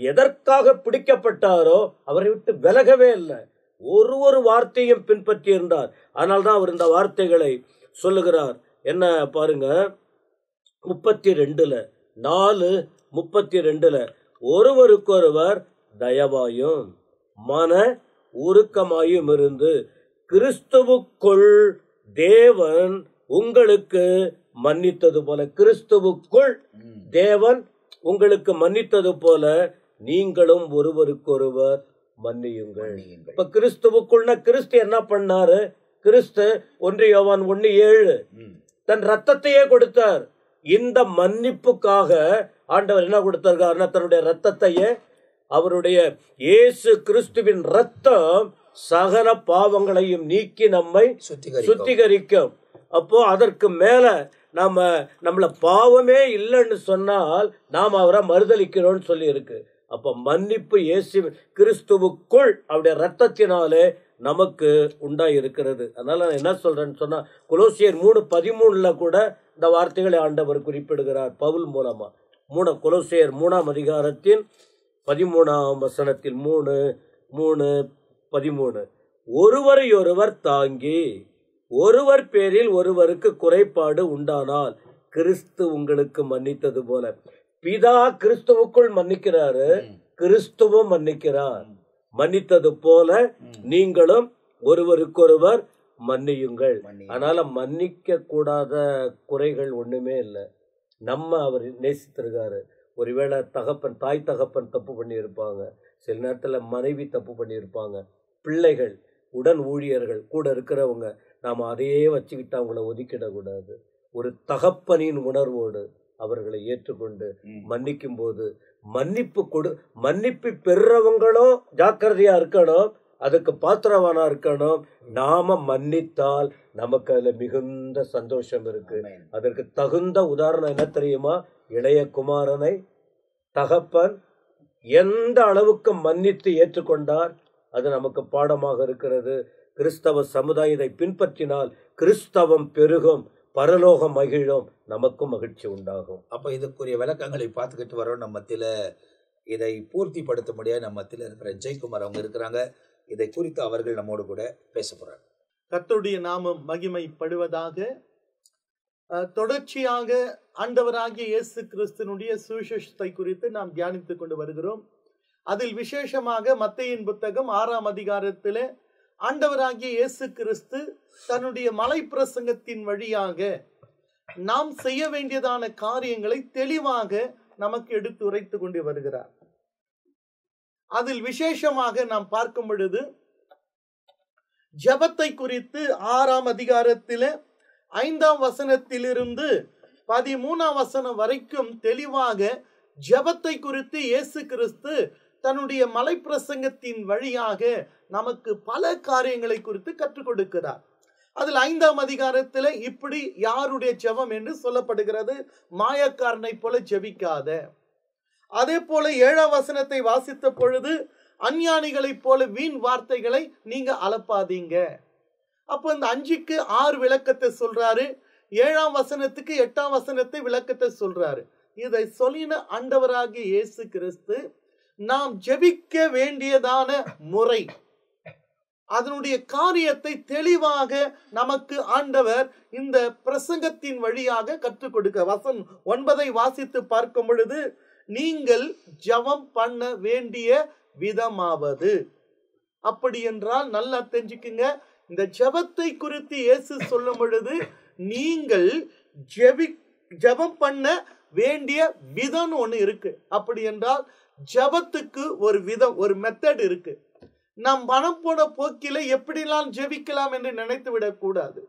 Speaker 3: எதற்காக பிடிக்கப்பட்டாரோ அவரை விட்டு விலகவே இல்லை. ஒரு வார்த்தையும் பின்பற்றி இருந்தார். அதனால்தான் அவர் இந்த வார்த்தைகளை சொல்லுகிறார். என்ன பாருங்க, 4:32 ஒருவருக்கொருவர் தயவாயும் மன உருக்கமாயும் இருந்து கிறிஸ்துவுக்குள் தேவன் உங்களுக்கு மன்னித்தது போல, கிறிஸ்துவுக்குள் தேவன் உங்களுக்கு மன்னித்தது போல நீங்களும் ஒருவருக்கொருவர் மன்னியுங்கள். இப்ப கிறிஸ்துவுக்குள்னா கிறிஸ்து என்ன பண்ணாரு? கிறிஸ்து 1 யோவான் 1:7 தன் ரத்தத்தையே கொடுத்தார். இந்த மன்னிப்புக்காக ஆண்டவர் என்ன கொடுத்தாருன்னா, தன்னுடைய ரத்தத்தையே, அவருடைய இயேசு கிறிஸ்துவின் ரத்தம் சகல பாவங்களையும் நீக்கி நம்மை சுத்திகரிக்கும். அப்போ அதற்கு மேல நம்மள பாவமே இல்லைன்னு சொன்னால் நாம் அவரை மறுதலிக்கிறோம்னு சொல்லி இருக்கு. அப்ப மன்னிப்பு இயேசு கிறிஸ்துவுக்குள் அவருடைய ரத்தத்தினாலே நமக்கு உண்டாயிருக்கிறது. அதனால நான் என்ன சொல்றேன்னு சொன்னா, கொலோசியர் 3:13 கூட இந்த வார்த்தைகளை ஆண்டவர் குறிப்பிடுகிறார் பவுல் மூலமா. கொலோசியர் 3ஆம் அதிகாரத்தின் 13ஆம் வசனத்தில் 3:13 ஒருவரையொருவர் தாங்கி ஒருவர் பேரில் ஒருவருக்கு குறைபாடு உண்டானால் கிறிஸ்து உங்களுக்கு மன்னித்தது போல. பிதா கிறிஸ்துவுக்குள் மன்னிக்கிறாரு, கிறிஸ்துவும் மன்னிக்கிறார். மன்னித்தது போல நீங்களும் ஒருவருக்கொருவர் மன்னியுங்கள். அதனால மன்னிக்க கூடாத குறைகள் ஒண்ணுமே இல்லை. நம்ம அவர் நேசித்திருக்காரு. ஒருவேளை தாய் தகப்பன் தப்பு பண்ணி இருப்பாங்க, சில நேரத்துல மனைவி தப்பு பண்ணி இருப்பாங்க, பிள்ளைகள், உடன் ஊழியர்கள், கூட இருக்கிறவங்க, நாம அதையே வச்சுக்கிட்டு அவங்கள ஒதுக்கிடக்கூடாது. ஒரு தகப்பனின் உணர்வோடு அவர்களை ஏற்றுக்கொண்டு மன்னிக்கும் போது மன்னிப்பு பெறுறவங்களும் ஜாக்கிரதையா இருக்கணும், அதுக்கு பாத்திரவானா இருக்கணும். நாம மன்னித்தால் நமக்கு அதுல மிகுந்த சந்தோஷம் இருக்கு. அதற்கு தகுந்த உதாரணம் என்ன தெரியுமா? இளைய குமாரனை தகப்பன் எந்த அளவுக்கு மன்னித்து ஏற்றுக்கொண்டார், அது நமக்கு பாடமாக இருக்கிறது. கிறிஸ்தவ சமுதாயத்தை பின்பற்றினால் கிறிஸ்தவம் பெருகும், பரலோகம் மகிழும், நமக்கும் மகிழ்ச்சி உண்டாகும்.
Speaker 2: அப்ப இதுக்குரிய விளக்கங்களை பார்த்துக்கிட்டு வரோம். நம்ம மத்தியில இதை பூர்த்திப்படுத்த முடியாது. நம்ம மத்தியில இருக்கிற ஜெயக்குமார் அவங்க இருக்கிறாங்க. இதை குறித்து அவர்கள் நம்மோடு கூட பேச போறாங்க.
Speaker 6: கர்த்தருடைய நாமம் மகிமைப்படுவதாக. தொடர்ச்சியாக ஆண்டவராகிய இயேசு கிறிஸ்துனுடைய சுவிசேஷத்தை குறித்து நாம் தியானித்துக் கொண்டு வருகிறோம். அதில் விசேஷமாக மத்தேயின் புத்தகம் 6ஆம் அதிகாரத்திலே ஆண்டவராகிய இயேசு கிறிஸ்து தன்னுடைய மலை பிரசங்கத்தின் வழியாக நாம் செய்ய வேண்டியதான காரியங்களை தெளிவாக நமக்கு எடுத்து உரைத்து கொண்டு வருகிறார். அதில் விசேஷமாக நாம் பார்க்கும் பொழுது ஜெபத்தை குறித்து 6ஆம் அதிகாரத்திலே 5ஆம் வசனத்திலிருந்து 13ஆம் வசனம் வரைக்கும் தெளிவாக ஜெபத்தை குறித்து இயேசு கிறிஸ்து தன்னுடைய மலை பிரசங்கத்தின் வழியாக நமக்கு பல காரியங்களை குறித்து கற்றுக் கொடுக்கிறார். அதில் 5ஆம் அதிகாரத்தில் இப்படி யாருடைய ஜெபம் என்று சொல்லப்படுகிறது, மாயக்காரனை போல ஜெபிக்காத. அதே போல 7ஆம் வசனத்தை வாசித்த பொழுது அஞ்ஞானிகளைப் போல வீண் வார்த்தைகளை நீங்க அலப்பாதீங்க. அப்போ இந்த 5க்கு 6 விளக்கத்தை சொல்றாரு, 7ஆம் வசனத்துக்கு 8ஆம் வசனத்தை விளக்கத்தை சொல்றாரு. இதை சொல்லின ஆண்டவராகிய இயேசு கிறிஸ்து நாம் ஜெபிக்க வேண்டியதான முறை, அதனுடைய காரியத்தை தெளிவாக நமக்கு ஆண்டவர் இந்த பிரசங்கத்தின் வழியாக கற்றுக் கொடுக்க. வசனம் 9 வாசித்து பார்க்கும் பொழுது, நீங்கள் ஜெபம் பண்ண வேண்டிய விதமாவது. அப்படி என்றால் நல்லா தெரிஞ்சுக்குங்க, இந்த ஜெபத்தை குறித்து இயேசு சொல்லும் பொழுது நீங்கள் ஜெபம் பண்ண வேண்டிய விதம் ஒண்ணு இருக்கு. அப்படி என்றால் ஜெபத்துக்கு ஒரு விதம், ஒரு மெத்தட் இருக்கு. நாம் மனம் போன போக்கில எப்படிலாம் ஜெபிக்கலாம் என்று நினைத்து விடக் கூடாது.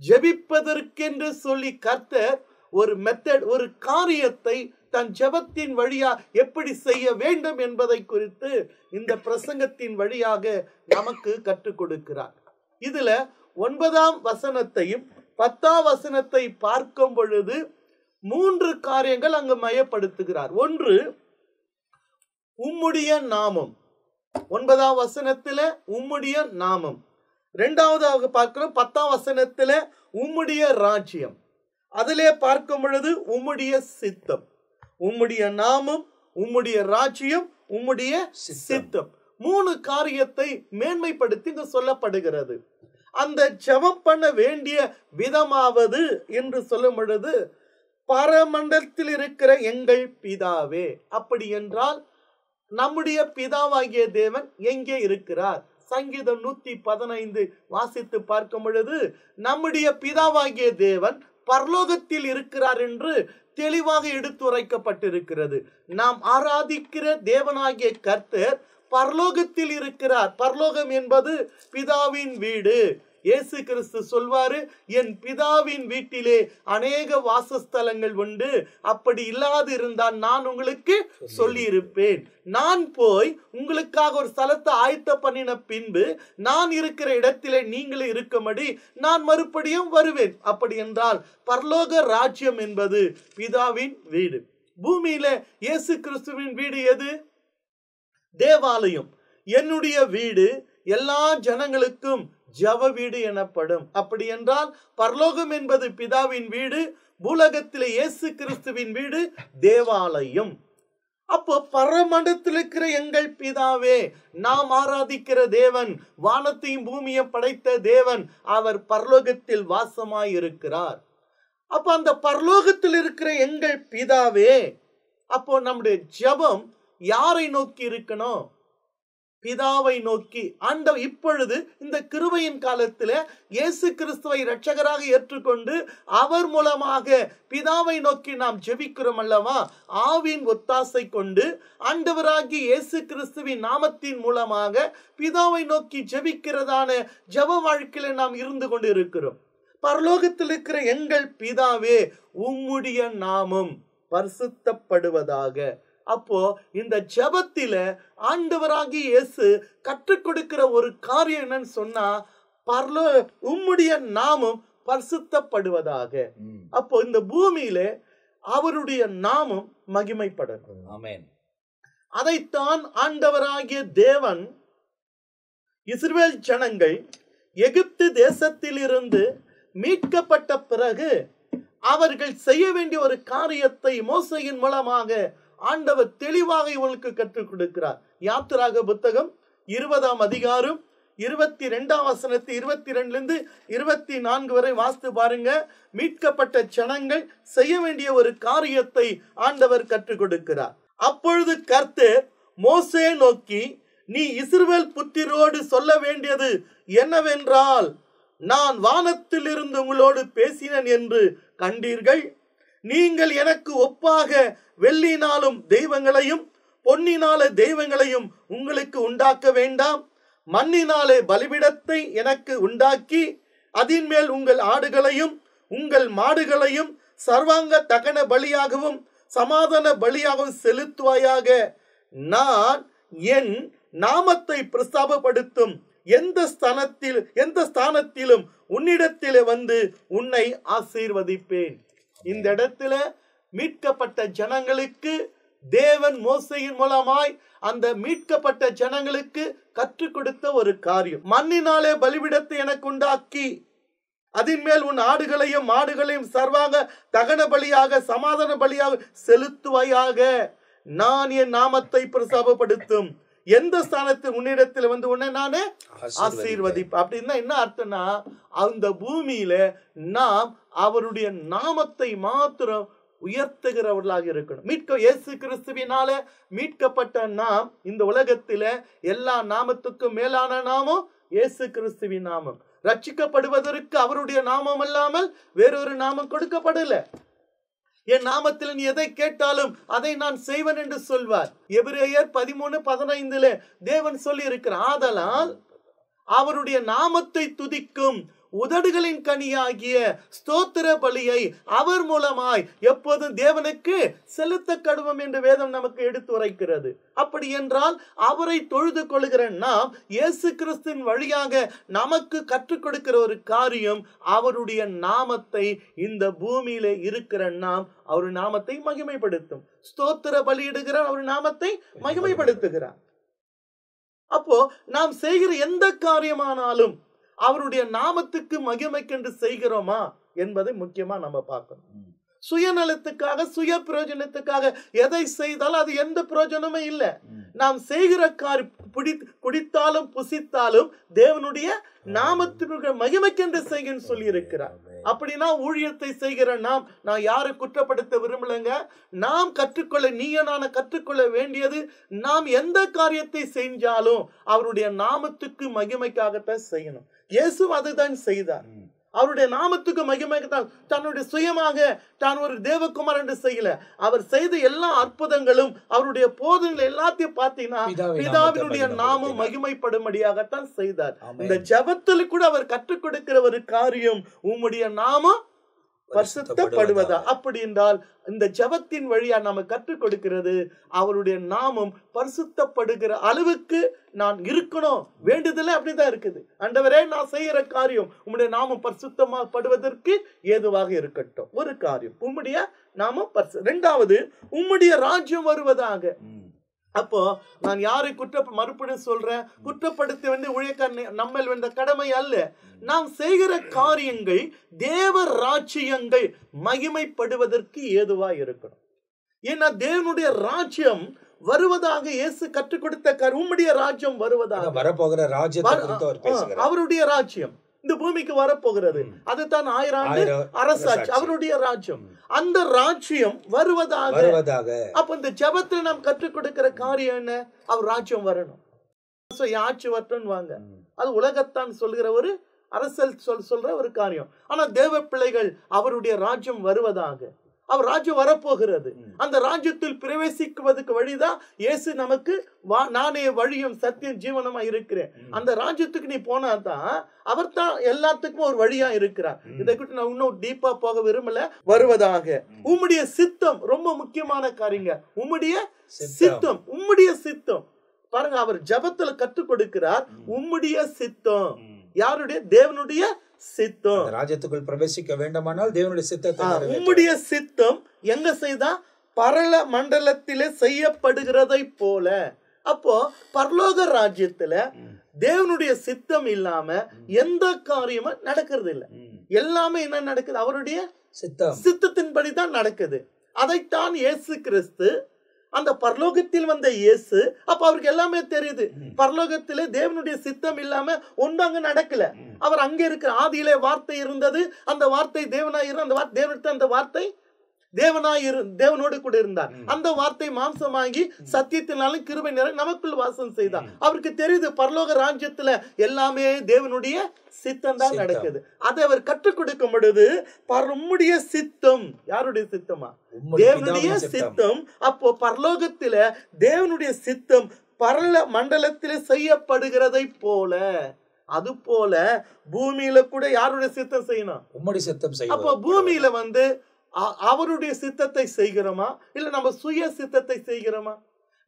Speaker 6: ஜெபிப்பதற்கென்று சொல்லி கர்த்தர் ஒரு மெத்தட், ஒரு காரியத்தை தன் ஜெபத்தின் வழியா எப்படி செய்ய வேண்டும் என்பதை குறித்து இந்த பிரசங்கத்தின் வழியாக நமக்கு கற்றுக் கொடுக்கிறார். இதுல 9ஆம் வசனத்தையும் 10ஆம் வசனத்தை பார்க்கும் பொழுது 3 காரியங்கள் அங்கு மையப்படுத்துகிறார். ஒன்று, உம்முடைய நாமம். 9ஆம் வசனத்துல உம்முடைய நாமம். 2வது பார்க்கிறோம் 10ஆம் வசனத்துல உம்முடைய ராஜ்யம். அதிலே பார்க்கும் பொழுது உம்முடைய சித்தம். உம்முடைய நாமம், உம்முடைய ராஜ்யம், உம்முடைய சித்தம். 3 காரியத்தை மேன்மைப்படுத்தி இங்கு சொல்லப்படுகிறது. அந்த ஜெபம் பண்ண வேண்டிய விதமாவது என்று சொல்லும் பொழுது, பரமண்டலத்தில் இருக்கிற எங்கள் பிதாவே. அப்படி என்றால் நம்முடைய பிதாவாகிய தேவன் எங்கே இருக்கிறார்? சங்கீதம் 115 வாசித்து பார்க்கும் பொழுது நம்முடைய பிதாவாகிய தேவன் பரலோகத்தில் இருக்கிறார் என்று தெளிவாக எடுத்துரைக்கப்பட்டிருக்கிறது. நாம் ஆராதிக்கிற தேவனாகிய கர்த்தர் பரலோகத்தில் இருக்கிறார். பரலோகம் என்பது பிதாவின் வீடு. இயேசு கிறிஸ்து சொல்வாரு, என் பிதாவின் வீட்டிலே அநேக வாசஸ்தலங்கள் உண்டு, அப்படி இல்லாது இருந்தால் நான் உங்களுக்கு சொல்லி இருப்பேன். நான் போய் உங்களுக்காக ஒரு ஸ்தலத்தை ஆயத்த பண்ணின பின்பு நான் இருக்கிற இடத்திலே நீங்களும் இருக்கும்படி நான் மறுபடியும் வருவேன். அப்படி என்றால் பரலோக ராஜ்யம் என்பது பிதாவின் வீடு. பூமியில இயேசு கிறிஸ்துவின் வீடு எது? தேவாலயம். என்னுடைய வீடு எல்லா ஜனங்களுக்கும் ஜெப வீடு எனப்படும். அப்படி என்றால் பரலோகம் என்பது பிதாவின் வீடு, பூலகத்திலே இயேசு கிறிஸ்துவின் வீடு தேவாலயம். அப்போ பரமண்டலத்தில் இருக்கிற எங்கள் பிதாவே, நாம் ஆராதிக்கிற தேவன், வானத்தையும் பூமியை படைத்த தேவன், அவர் பரலோகத்தில் வாசமாய் இருக்கிறார். அப்ப அந்த பரலோகத்தில் இருக்கிற எங்கள் பிதாவே, அப்போ நம்முடைய ஜெபம் யாரை நோக்கி இருக்கணும்? பிதாவை நோக்கி. ஆண்டவர் இப்பொழுது இந்த கிருபையின் காலத்துல இயேசு கிறிஸ்துவை இரட்சகராக ஏற்றுக்கொண்டு அவர் மூலமாக பிதாவை நோக்கி நாம் ஜெபிக்கிறோம் அல்லவா? ஆவின் ஒத்தாசை கொண்டு ஆண்டவராகி இயேசு கிறிஸ்துவின் நாமத்தின் மூலமாக பிதாவை நோக்கி ஜெபிக்கிறதான ஜெப வாழ்க்கையில நாம் இருந்து கொண்டு இருக்கிறோம். பரலோகத்தில் இருக்கிற எங்கள் பிதாவே உம்முடைய நாமம் பரிசுத்தப்படுவதாக. அப்போ இந்த ஜெபத்தில ஆண்டவராகிய இயேசு கற்றுக் கொடுக்கிற ஒரு காரியம் என்னன்னு சொன்னா, உம்முடைய நாமம் பரிசுத்தப்படுவதாக. அப்போ இந்த பூமியில அவருடைய நாமம் மகிமைப்படணும்.
Speaker 2: ஆமென்.
Speaker 6: அதைத்தான் ஆண்டவராகிய தேவன் இஸ்ரவேல் ஜனங்கள் எகிப்து தேசத்திலிருந்து மீட்கப்பட்ட பிறகு அவர்கள் செய்ய வேண்டிய ஒரு காரியத்தை மோசேயின் மூலமாக ஆண்டவர் தெளிவாக இவர்களுக்கு கற்றுக் கொடுக்கிறார். யாத்திராக புத்தகம் 20ஆம் அதிகாரம் 22ஆம் வசனத்து 22 24 வரை வாசித்து பாருங்க. மீட்கப்பட்ட ஜனங்கள் செய்ய வேண்டிய ஒரு காரியத்தை ஆண்டவர் கற்றுக் கொடுக்கிறார். அப்பொழுது கர்த்தர் மோசே நோக்கி, நீ இஸ்ரவேல் புத்திரோடு சொல்ல வேண்டியது என்னவென்றால், நான் வானத்திலிருந்து உங்களோடு பேசினேன் என்று கண்டீர்கள். நீங்கள் எனக்கு ஒப்பாக வெள்ளினாலும் தெய்வங்களையும் பொன்னினால தெய்வங்களையும் உங்களுக்கு உண்டாக்க வேண்டாம். மண்ணினாலே பலிபீடத்தை எனக்கு உண்டாக்கி அதின் மேல் உங்கள் ஆடுகளையும் உங்கள் மாடுகளையும் சர்வாங்க தகன பலியாகவும் சமாதான பலியாகவும் செலுத்துவாயாக. நான் என் நாமத்தை பிரஸ்தாபப்படுத்தும் எந்த ஸ்தானத்திலும் உன்னிடத்திலே வந்து உன்னை ஆசீர்வதிப்பேன். இந்த இடத்துல மீட்கப்பட்ட ஜனங்களுக்கு தேவன் மோசேயின் மூலமாய் அந்த மீட்கப்பட்ட ஜனங்களுக்கு கற்றுக் கொடுத்த ஒரு காரியம், மண்ணினாலே பலிபீடத்தை எனக்கு உண்டாக்கி அதின் மேல் உன் ஆடுகளையும் மாடுகளையும் சர்வாங்க தகன பலியாக சமாதான பலியாக செலுத்துவாயாக. நான் என் நாமத்தை பிரஸ்தாபப்படுத்தும் எந்த ஸ்தானத்தில் உன்னிடத்தில் வந்து உன்னை நானே ஆசீர்வதிப்பேன். அப்படின்னா என்ன அர்த்தம்னா, அந்த பூமியில நாம் அவருடைய நாமத்தை மாத்திரம் உயர்த்துகிறவர்களாக இருக்கணும். இயேசு கிறிஸ்துவினால மீட்கப்பட்ட நாம் இந்த உலகத்தில எல்லா நாமத்துக்கும் மேலான நாமம் இயேசு கிறிஸ்துவின் நாமம். ரட்சிக்கப்படுவதற்கு அவருடைய நாமம் அல்லாமல் வேறொரு நாமம் கொடுக்கப்படல. என் நாமத்தில் நீ எதை கேட்டாலும் அதை நான் செய்வேன் என்று சொல்வார். எபிரேயர் 13:15 தேவன் சொல்லி இருக்கிறார், ஆதலால் அவருடைய நாமத்தை துதிக்கும் உதடுகளின் கனியாகிய ஸ்தோத்திர பலியை அவர் மூலமாய் எப்போதும் தேவனுக்கு செலுத்த கடுவோம் என்று வேதம் நமக்கு எடுத்து உரைக்கிறது. அப்படி என்றால் அவரை தொழுது கொள்கிற நாம் இயேசு கிறிஸ்துவின் வழியாக நமக்கு கற்றுக் கொடுக்கிற ஒரு காரியம், அவருடைய நாமத்தை இந்த பூமியில இருக்கிற நாம் அவர் நாமத்தை மகிமைப்படுத்தும். ஸ்தோத்திர பலியிடுகிறார், அவர் நாமத்தை மகிமைப்படுத்துகிறார். அப்போ நாம் செய்கிற எந்த காரியமானாலும் அவருடைய நாமத்துக்கு மகிமைக்கென்று செய்கிறோமா என்பதை முக்கியமா நம்ம பார்க்கணும். சுயநலத்துக்காக சுய பிரயோஜனத்துக்காக எதை செய்தாலும் அது எந்த பிரயோஜனமே இல்லை. நாம் செய்கிற குடித்தாலும் புசித்தாலும் தேவனுடைய நாமத்தினுடைய மகிமைக்கென்று செய்கின்னு சொல்லி இருக்கிறார். அப்படின்னா ஊழியத்தை செய்கிற நான் யாரை குற்றப்படுத்த விரும்பலங்க. நாம் கற்றுக்கொள்ள நீயனான கற்றுக்கொள்ள வேண்டியது, நாம் எந்த காரியத்தை செஞ்சாலும் அவருடைய நாமத்துக்கு மகிமைக்காகத்தான் செய்யணும். இயேசு அதுதான் செய்தார். அவருடைய நாமத்துக்கு மகிமைத்தான், தன்னுடைய சுயமாக தான் ஒரு தேவகுமார் என்று செய்யல. அவர் செய்த எல்லா அற்புதங்களும் அவருடைய போதனைகள் எல்லாத்தையும் பார்த்தீங்கன்னா பிதாவினுடைய நாமம் மகிமைப்படும்படியாகத்தான் செய்தார். இந்த ஜெபத்தில் கூட அவர் கற்றுக் கொடுக்கிற ஒரு காரியம், உம்முடைய நாமம் பரிசுத்தப்படுவதா. அப்படி என்றால் இந்த ஜெபத்தின் வழியா நாம கற்றுக் கொடுக்கிறது, அவருடைய நாமம் பரிசுத்தப்படுகிற அளவுக்கு நான் இருக்கணும். வேண்டுதலே அப்படிதான் இருக்குது. ஆண்டவரே, நான் செய்யற காரியம் உம்முடைய நாமம் பரிசுத்தமாப்படுவதற்கு ஏதுவாக இருக்கட்டும். ஒரு காரியம், உம்முடைய நாமம் இரண்டாவது, உம்முடைய ராஜ்யம் வருவதாக. அப்போ நான் யாரை மறுபடியும் சொல்றேன், குற்றப்படுத்த வேண்டிய ஊழியக்காரன் நம்மள் வேண்ட கடமை அல்ல. நாம் செய்கிற காரியங்கள் தேவ ராஜ்யங்கள் மகிமைப்படுவதற்கு ஏதுவா இருக்கணும். ஏன்னா தேவனுடைய ராஜ்யம் வருவதாக இயேசு கற்றுக் கொடுத்த உம்முடைய ராஜ்யம் வருவதாக,
Speaker 2: வரப்போகிற ராஜ்யம்,
Speaker 6: அவருடைய ராஜ்யம் இந்த பூமிக்கு வரப்போகிறது. அதுதான் 1000 ஆண்டு அரசாட்சி, அவருடைய ராஜ்யம். அந்த ராஜ்யம் வருவதாக. அப்ப இந்த ஜெபத்தில் நாம் கற்றுக் கொடுக்கிற காரியம் என்ன? அவர் ராஜ்யம் வரணும், ஆட்சி வரட்டும் வாங்க. அது உலகத்தான் சொல்கிற ஒரு அரசியல் சொல்ற ஒரு காரியம். ஆனா தேவ பிள்ளைகள் அவருடைய ராஜ்யம் வருவதாக. அவர் ராஜ்யம் வரப்போகிறது. அந்த ராஜ்யத்தில் பிரவேசிக்குவதற்கு வழிதான் இயேசு நமக்கு நானே வழியும் சத்தியம் ஜீவனமா இருக்கிறேன். அந்த ராஜ்யத்துக்கு நீ போனாதான் அவர் தான் எல்லாத்துக்கும் ஒரு வழியா இருக்கிறார். இதை குறித்து நான் இன்னும் டீப்பா போக விரும்பல. வருவதாக உம்முடைய சித்தம் ரொம்ப முக்கியமான காரியங்க. உம்முடைய சித்தம், உம்முடைய சித்தம் பாருங்க. அவர் ஜபத்துல கற்றுக் கொடுக்கிறார். உம்முடைய சித்தம் யாருடைய? தேவனுடைய சித்தம்.
Speaker 2: ராஜ்யத்துக்குள் பிரவேசிக்க வேண்டுமானால் தேவனுடைய சித்தத்தை
Speaker 6: உம்முடைய சித்தம் எங்க செய்தா? பரல மண்டலத்திலே செய்யப்படுகிறதை போல. அப்போ பரலோக ராஜ்யத்துல தேவனுடைய சித்தம் இல்லாம எந்த காரியமும் நடக்கிறது இல்லை. எல்லாமே என்ன நடக்குது? அவருடைய சித்தத்தின்படிதான் நடக்குது. அதைத்தான் இயேசு கிறிஸ்து, அந்த பரலோகத்தில் வந்த இயேசு, அப்ப அவருக்கு எல்லாமே தெரியுது. பரலோகத்திலே தேவனுடைய சித்தம் இல்லாம ஒன்றும் அங்க நடக்கல. அவர் அங்க இருக்கிற ஆதியிலே வார்த்தை இருந்தது, அந்த வார்த்தை தேவனாயிரு, அந்த தேவனுக்கு அந்த வார்த்தை தேவனோடு கூட இருந்தார். அந்த வார்த்தை மாம்சமாகி சத்தியத்தினாலும் கிருபை நிறை நமக்குள் வாசம் செய்தார். அவருக்கு தெரியுது பரலோக ராஜ்யத்துல எல்லாமே தேவனுடைய சித்தம் தான் நடக்குது. அதை அவர் கற்றுக் கொடுக்கும் பொழுது உம்முடைய சித்தம், யாருடைய சித்தமா? தேவனுடைய சித்தம். அப்போ பரலோகத்தில தேவனுடைய சித்தம் பரல மண்டலத்திலே செய்யப்படுகிறதை போல, அது போல பூமியில கூட யாருடைய சித்தம் செய்யணும்?
Speaker 2: உம்முடைய சித்தம் செய்யணும்.
Speaker 6: அப்போ பூமியில அவருடைய சித்தத்தை செய்கிறோமா, இல்ல நம்ம சுய சித்தத்தை செய்கிறோமா?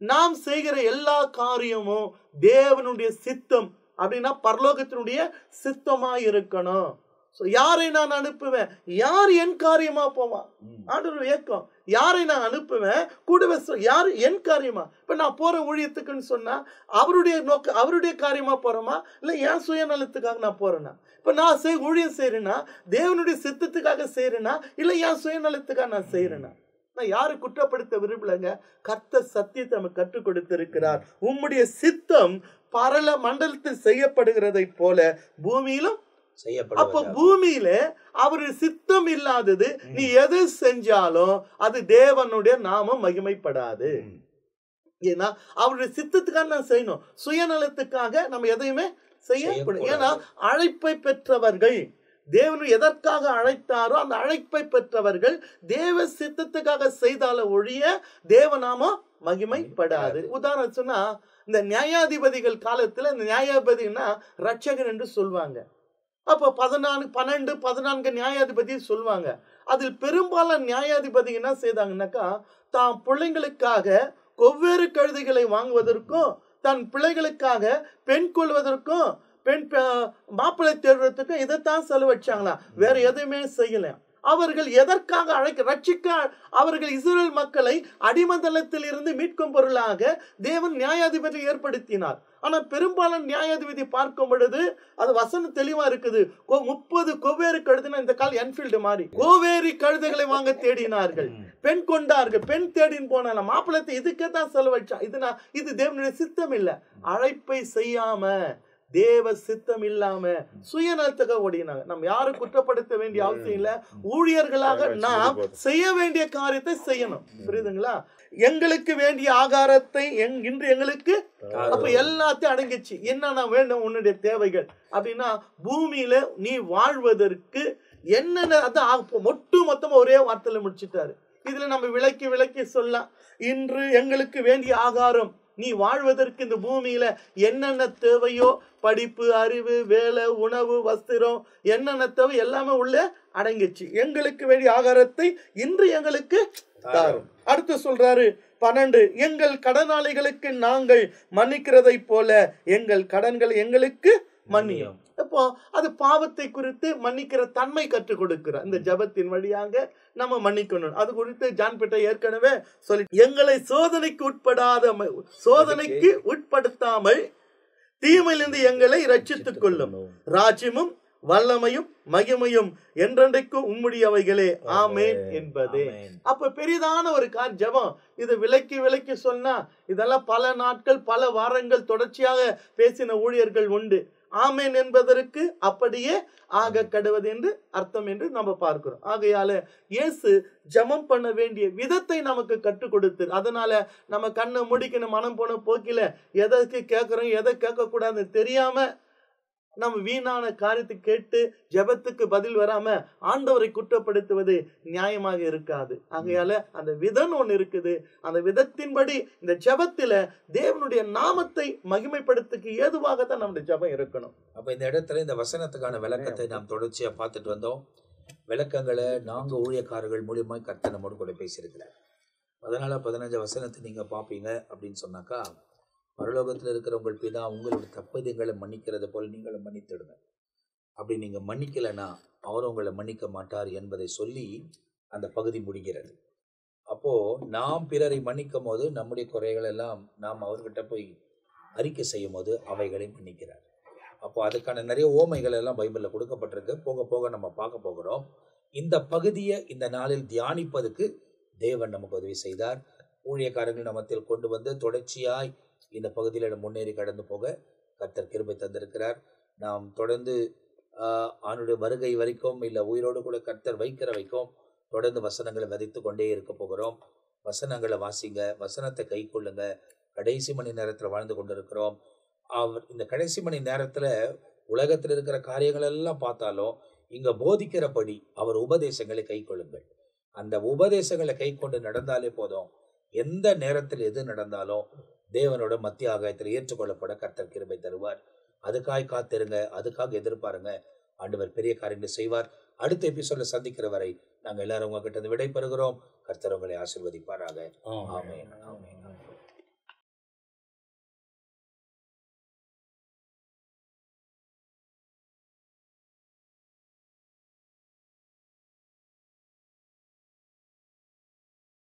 Speaker 6: நாம் செய்கிற எல்லா காரியமும் தேவனுடைய சித்தம் அப்படின்னா பரலோகத்தினுடைய சித்தமா இருக்கணும். யாரை நான் அனுப்புவேன்? யார் என் காரியமா போவான்? ஆண்டவர் ஏக்கம். யாரை நான் அனுப்புவேன்? கூடவே யார் என் காரியமா? இப்ப நான் போற ஊழியத்துக்குன்னு சொன்னா அவருடைய நோக்க, அவருடைய காரியமா போறோமா, இல்ல என் சுயநலத்துக்காக நான் போறேன்னா? இப்ப நான் ஊழியம் செய்யறேன்னா தேவனுடைய சித்தத்துக்காக செய்யறேன்னா, இல்ல என் சுயநலத்துக்காக நான் செய்யறேன்னா? நான் யாரு குற்றப்படுத்த விரும்பலங்க. கர்த்தர் சத்தியத்தை நமக்கு கற்றுக் கொடுத்திருக்கிறார். உம்முடைய சித்தம் பரல மண்டலத்தில் செய்யப்படுகிறதை போல பூமியிலும். அப்ப பூமியில அவருடைய சித்தம் இல்லாதது நீ எது செஞ்சாலும் அது தேவனுடைய நாமம் மகிமைப்படாது. ஏன்னா அவருடைய சித்தத்துக்காக நான் செய்யணும், சுயநலத்துக்காக நம்ம எதையுமே செய்யப்படும். ஏன்னா அழைப்பை பெற்றவர்கள், தேவன் எதற்காக அழைத்தாரோ அந்த அழைப்பை பெற்றவர்கள் தேவ சித்தத்துக்காக செய்தால ஒழிய தேவநாமம் மகிமைப்படாது. உதாரணம் சொன்னா, இந்த நியாயாதிபதிகள் காலத்துல இந்த நியாயாதிபதினா ரட்சகர் என்று சொல்லுவாங்க. அப்போ 14 நியாயாதிபதி சொல்லுவாங்க. அதில் பெரும்பாலான நியாயாதிபதி என்ன செய்தாங்கன்னாக்கா, தான் பிள்ளைங்களுக்காக கொவ்வேறு கழுதைகளை வாங்குவதற்கும், தன் பிள்ளைகளுக்காக பெண் கொள்வதற்கும், மாப்பிள்ளை தேடுறதுக்கும் இதைத்தான் செலவழிச்சாங்களா, வேற எதுவுமே செய்யல. அவர்கள் எதற்காக ரட்சிக்க, அவர்கள் இஸ்ரேல் மக்களை அடிமதளத்தில் இருந்து மீட்கும் பொருளாக தேவன் நியாயாதிபதி ஏற்படுத்தினார். ஆனா பெரும்பாலான நியாயாதிபதி பார்க்கும் பொழுது அது வசனம் தெளிவா இருக்குது. 30 கொவ்வேறு கழுதுனா, இந்த கால் என்ஃபீல்டு மாதிரி கோவேரி கழுதைகளை வாங்க தேடினார்கள், பெண் கொண்டார்கள், பெண் தேடின்னு போனால மாப்பிள்ளத்தை இதுக்கே தான் செலவழிச்சா. இது தேவனுடைய சித்தம் இல்ல. அழைப்பை செய்யாம, தேவ சித்தம் இல்லாம சுயநலத்துக்காக ஓடினாங்க. நம்ம யாரும் குற்றப்படுத்த வேண்டிய அவசியம் இல்ல. ஊழியர்களாக நாம் செய்ய வேண்டிய காரியத்தை செய்யணும். புரியுதுங்களா? எங்களுக்கு வேண்டிய ஆகாரத்தை இன்று எங்களுக்கு, அப்ப எல்லாத்தையும் அடங்கிச்சு. என்னன்னா வேணும் உன்னுடைய தேவைகள் அப்படின்னா, பூமியில நீ வாழ்வதற்கு என்னென்ன, ஒட்டு மொத்தமா ஒரே வார்த்தையில முடிச்சுட்டாரு. இதுல நம்ம விளக்கி சொல்லலாம். இன்று எங்களுக்கு வேண்டிய ஆகாரம், நீ வாழ்வதற்கு இந்த பூமியில என்னென்ன தேவையோ, படிப்பு, அறிவு, வேலை, உணவு, வஸ்திரம், என்னென்ன தேவை எல்லாமே உள்ள அடங்கிச்சு. எங்களுக்கு வேண்டிய ஆகாரத்தை இன்று எங்களுக்கு தாரும். அடுத்து சொல்றாரு 12, எங்கள் கடனாளிகளுக்கு நாங்கள் மன்னிக்கிறதை போல எங்கள் கடன்களை எங்களுக்கு மன்னியும். அப்போ அது பாவத்தை குறித்து மன்னிக்கிற தன்மை கற்றுக் கொடுக்கிற இந்த ஜபத்தின் வழியாக நம்ம மன்னிக்கணும். அது குறித்து ஜான் பீட்டர் ஏற்கனவே சொல்லி, எங்களை சோதனைக்கு உட்படுத்தாமல் தீமையிலிருந்து எங்களை ரட்சித்துக் கொள்ளும். ராஜ்யமும் வல்லமையும் மகிமையும் என்றென்றைக்கும் உம்முடையவைகளே, ஆமென் என்பதே. அப்ப பெரிதான ஒரு ஜெபம். இது விலக்கி சொன்னா இதெல்லாம் பல நாட்கள், பல வாரங்கள் தொடர்ச்சியாக பேசின ஊழியர்கள் உண்டு. ஆமென் என்பதற்கு அப்படியே ஆக கடுவது என்று அர்த்தம் என்று நம்ம பார்க்கிறோம். ஆகையால இயேசு ஜெபம் பண்ண வேண்டிய விதத்தை நமக்கு கற்றுக் கொடுத்து, அதனால நம்ம கண்ணை முடிக்கணும், மனம் போன போக்கில எதற்கு கேட்கிறோம், எதை கேட்க கூடாதுன்னு தெரியாம நம்ம வீணான காரியத்தை கேட்டு ஜெபத்துக்கு பதில் வராம ஆண்டவரை குற்றப்படுத்துவது நியாயமாக இருக்காது. ஆகையால அந்த விதம்னு ஒண்ணு இருக்குது. அந்த விதத்தின்படி இந்த ஜெபத்துல தேவனுடைய நாமத்தை மகிமைப்படுத்துக்கு ஏதுவாகத்தான் நம்முடைய ஜெபம் இருக்கணும்.
Speaker 2: அப்ப இந்த இடத்துல இந்த வசனத்துக்கான விளக்கத்தை நாம் தொடர்ச்சியா பார்த்துட்டு வந்தோம். விளக்கங்களை நாங்க ஊழியக்காரர்கள் மூலியமாய் கர்த்தர் நம்மோடு கூட பேசியிருக்கிறார். 14-15 வசனத்தை நீங்க பார்ப்பீங்க அப்படின்னு சொன்னாக்கா, பரலோகத்தில் இருக்கிற உங்கள் பிதா உங்களுடைய தப்பதிகளை மன்னிக்கிறது போல் நீங்களும் மன்னித்திடுங்க. அப்படி நீங்க மன்னிக்கலைன்னா அவர் உங்களை மன்னிக்க மாட்டார் என்பதை சொல்லி அந்த பகுதி முடிகிறது. அப்போ நாம் பிறரை மன்னிக்கும் போது நம்முடைய குறைகள் எல்லாம் நாம் அவர்கிட்ட போய் அறிக்கை செய்யும் போது அவைகளை மன்னிக்கிறார். அப்போ அதுக்கான நிறைய ஓமைகள் எல்லாம் பைபிளில் கொடுக்கப்பட்டிருக்கு. போக போக நம்ம பார்க்க போகிறோம். இந்த பகுதியை இந்த நாளில் தியானிப்பதற்கு தேவன் நமக்கு உதவி செய்தார். ஊழியக்காரர்கள் நம்மத்தில் கொண்டு வந்து தொடர்ச்சியாய் இந்த பகுதியில் முன்னேறி கடந்து போக கர்த்தர் கிருபை தந்திருக்கிறார். நாம் தொடர்ந்து அவனுடைய வருகை வரைக்கும் இல்லை உயிரோடு கூட கர்த்தர் வைக்கிற வைக்கும் தொடர்ந்து வசனங்களை விதைத்து கொண்டே இருக்க போகிறோம். வசனங்களை வாசிங்க, வசனத்தை கை கொள்ளுங்க. கடைசி மணி நேரத்தில் வாழ்ந்து கொண்டிருக்கிறோம். இந்த கடைசி மணி நேரத்தில் உலகத்தில் இருக்கிற காரியங்கள் எல்லாம் பார்த்தாலும் இங்க போதிக்கிறபடி அவர் உபதேசங்களை கை கொள்ளுங்கள். அந்த உபதேசங்களை கை கொண்டு நடந்தாலே போதும். எந்த நேரத்தில் எது நடந்தாலும் தேவனோட மத்திய ஆகாயத்தில் ஏற்றுக்கொள்ளப்பட கர்த்தர் கிருபை தருவார். அதுக்காக காத்திருங்க, அதுக்காக எதிர்பாருங்க. ஆண்டவர் பெரிய காரியங்களை செய்வார். அடுத்த எபிசோட்ல சந்திக்கிற வரை நாங்கள் எல்லாரும் உங்ககிட்ட விடை பெறுகிறோம். கர்த்தர் உங்களை ஆசீர்வதிப்பாராக. ஆமென். ஆமென்.